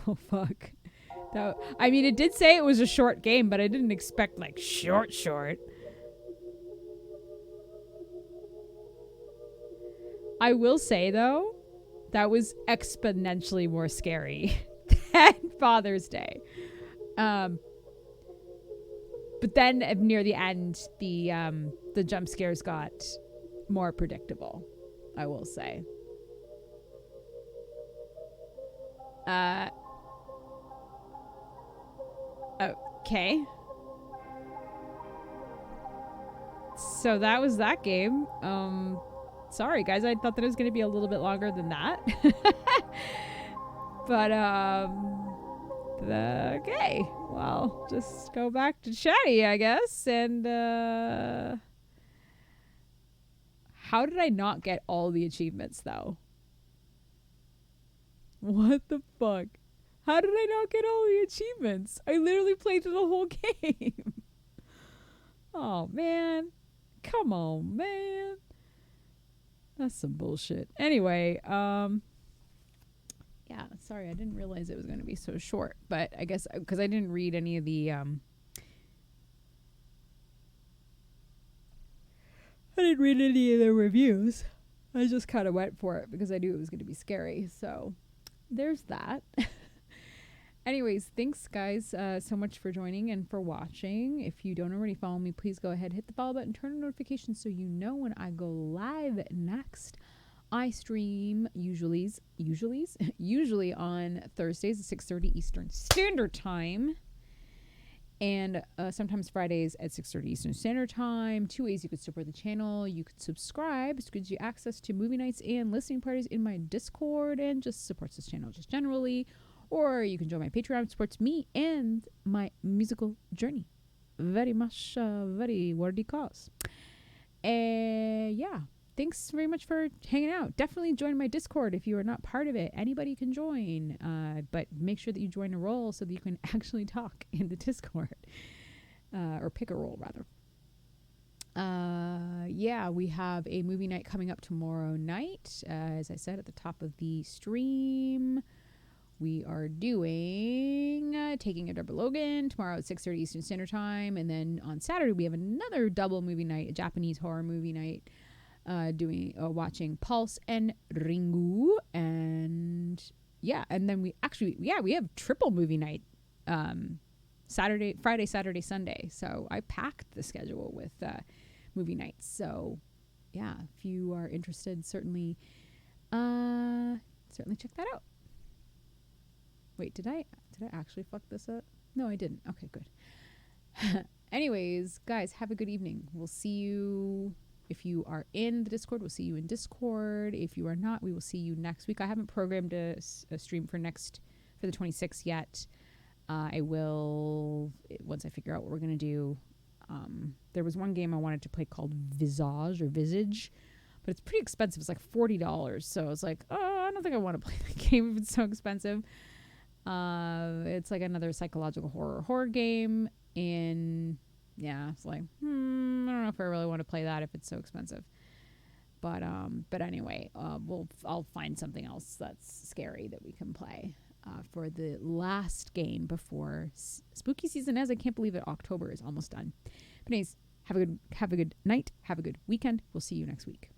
Oh, fuck. That, I mean, it did say it was a short game, but I didn't expect, like, short. I will say, though, that was exponentially more scary than Father's Day. But then near the end, the jump scares got more predictable, I will say. Okay. So that was that game. Sorry guys, I thought that it was going to be a little bit longer than that. But okay. Well, just go back to Chatty, I guess. And how did I not get all the achievements though? What the fuck? How did I not get all the achievements? I literally played through the whole game. Oh man. Come on, man. That's some bullshit. Anyway, yeah, sorry, I didn't realize it was going to be so short, but I guess because I didn't read any of the I didn't read any of the reviews. I just kind of went for it because I knew it was going to be scary. So there's that. Anyways, thanks guys so much for joining and for watching. If you don't already follow me, please go ahead, hit the follow button, turn on notifications so you know when I go live next. I stream usually on Thursdays at 6:30 Eastern Standard Time. And sometimes Fridays at 6:30 Eastern Standard Time. 2 ways you could support the channel. You could subscribe, which gives you access to movie nights and listening parties in my Discord and just supports this channel just generally. Or you can join my Patreon, which supports me and my musical journey. very much, very worthy cause. Yeah. Thanks very much for hanging out. Definitely join my Discord if you are not part of it. Anybody can join, but make sure that you join a role so that you can actually talk in the Discord, or pick a role rather. Yeah, we have a movie night coming up tomorrow night. As I said at the top of the stream, we are doing Taking a Double Logan tomorrow at 6:30 Eastern Standard Time, and then on Saturday we have another double movie night, a Japanese horror movie night. Watching Pulse and Ringu, and then we have triple movie night, Friday, Saturday, Sunday. So I packed the schedule with movie nights. So yeah, if you are interested, certainly check that out. Wait, did I actually fuck this up? No, I didn't. Okay, good. Anyways, guys, have a good evening. We'll see you. If you are in the Discord, we'll see you in Discord. If you are not, we will see you next week. I haven't programmed a stream for the 26th yet. I will, once I figure out what we're going to do. There was one game I wanted to play called Visage, but it's pretty expensive. It's like $40. So I was like, oh, I don't think I want to play the game if it's so expensive. It's like another psychological horror game. Yeah, it's like, I don't know if I really want to play that if it's so expensive. But anyway, I'll find something else that's scary that we can play for the last game before spooky season ends. I can't believe it. October is almost done. But anyways, have a good night. Have a good weekend. We'll see you next week.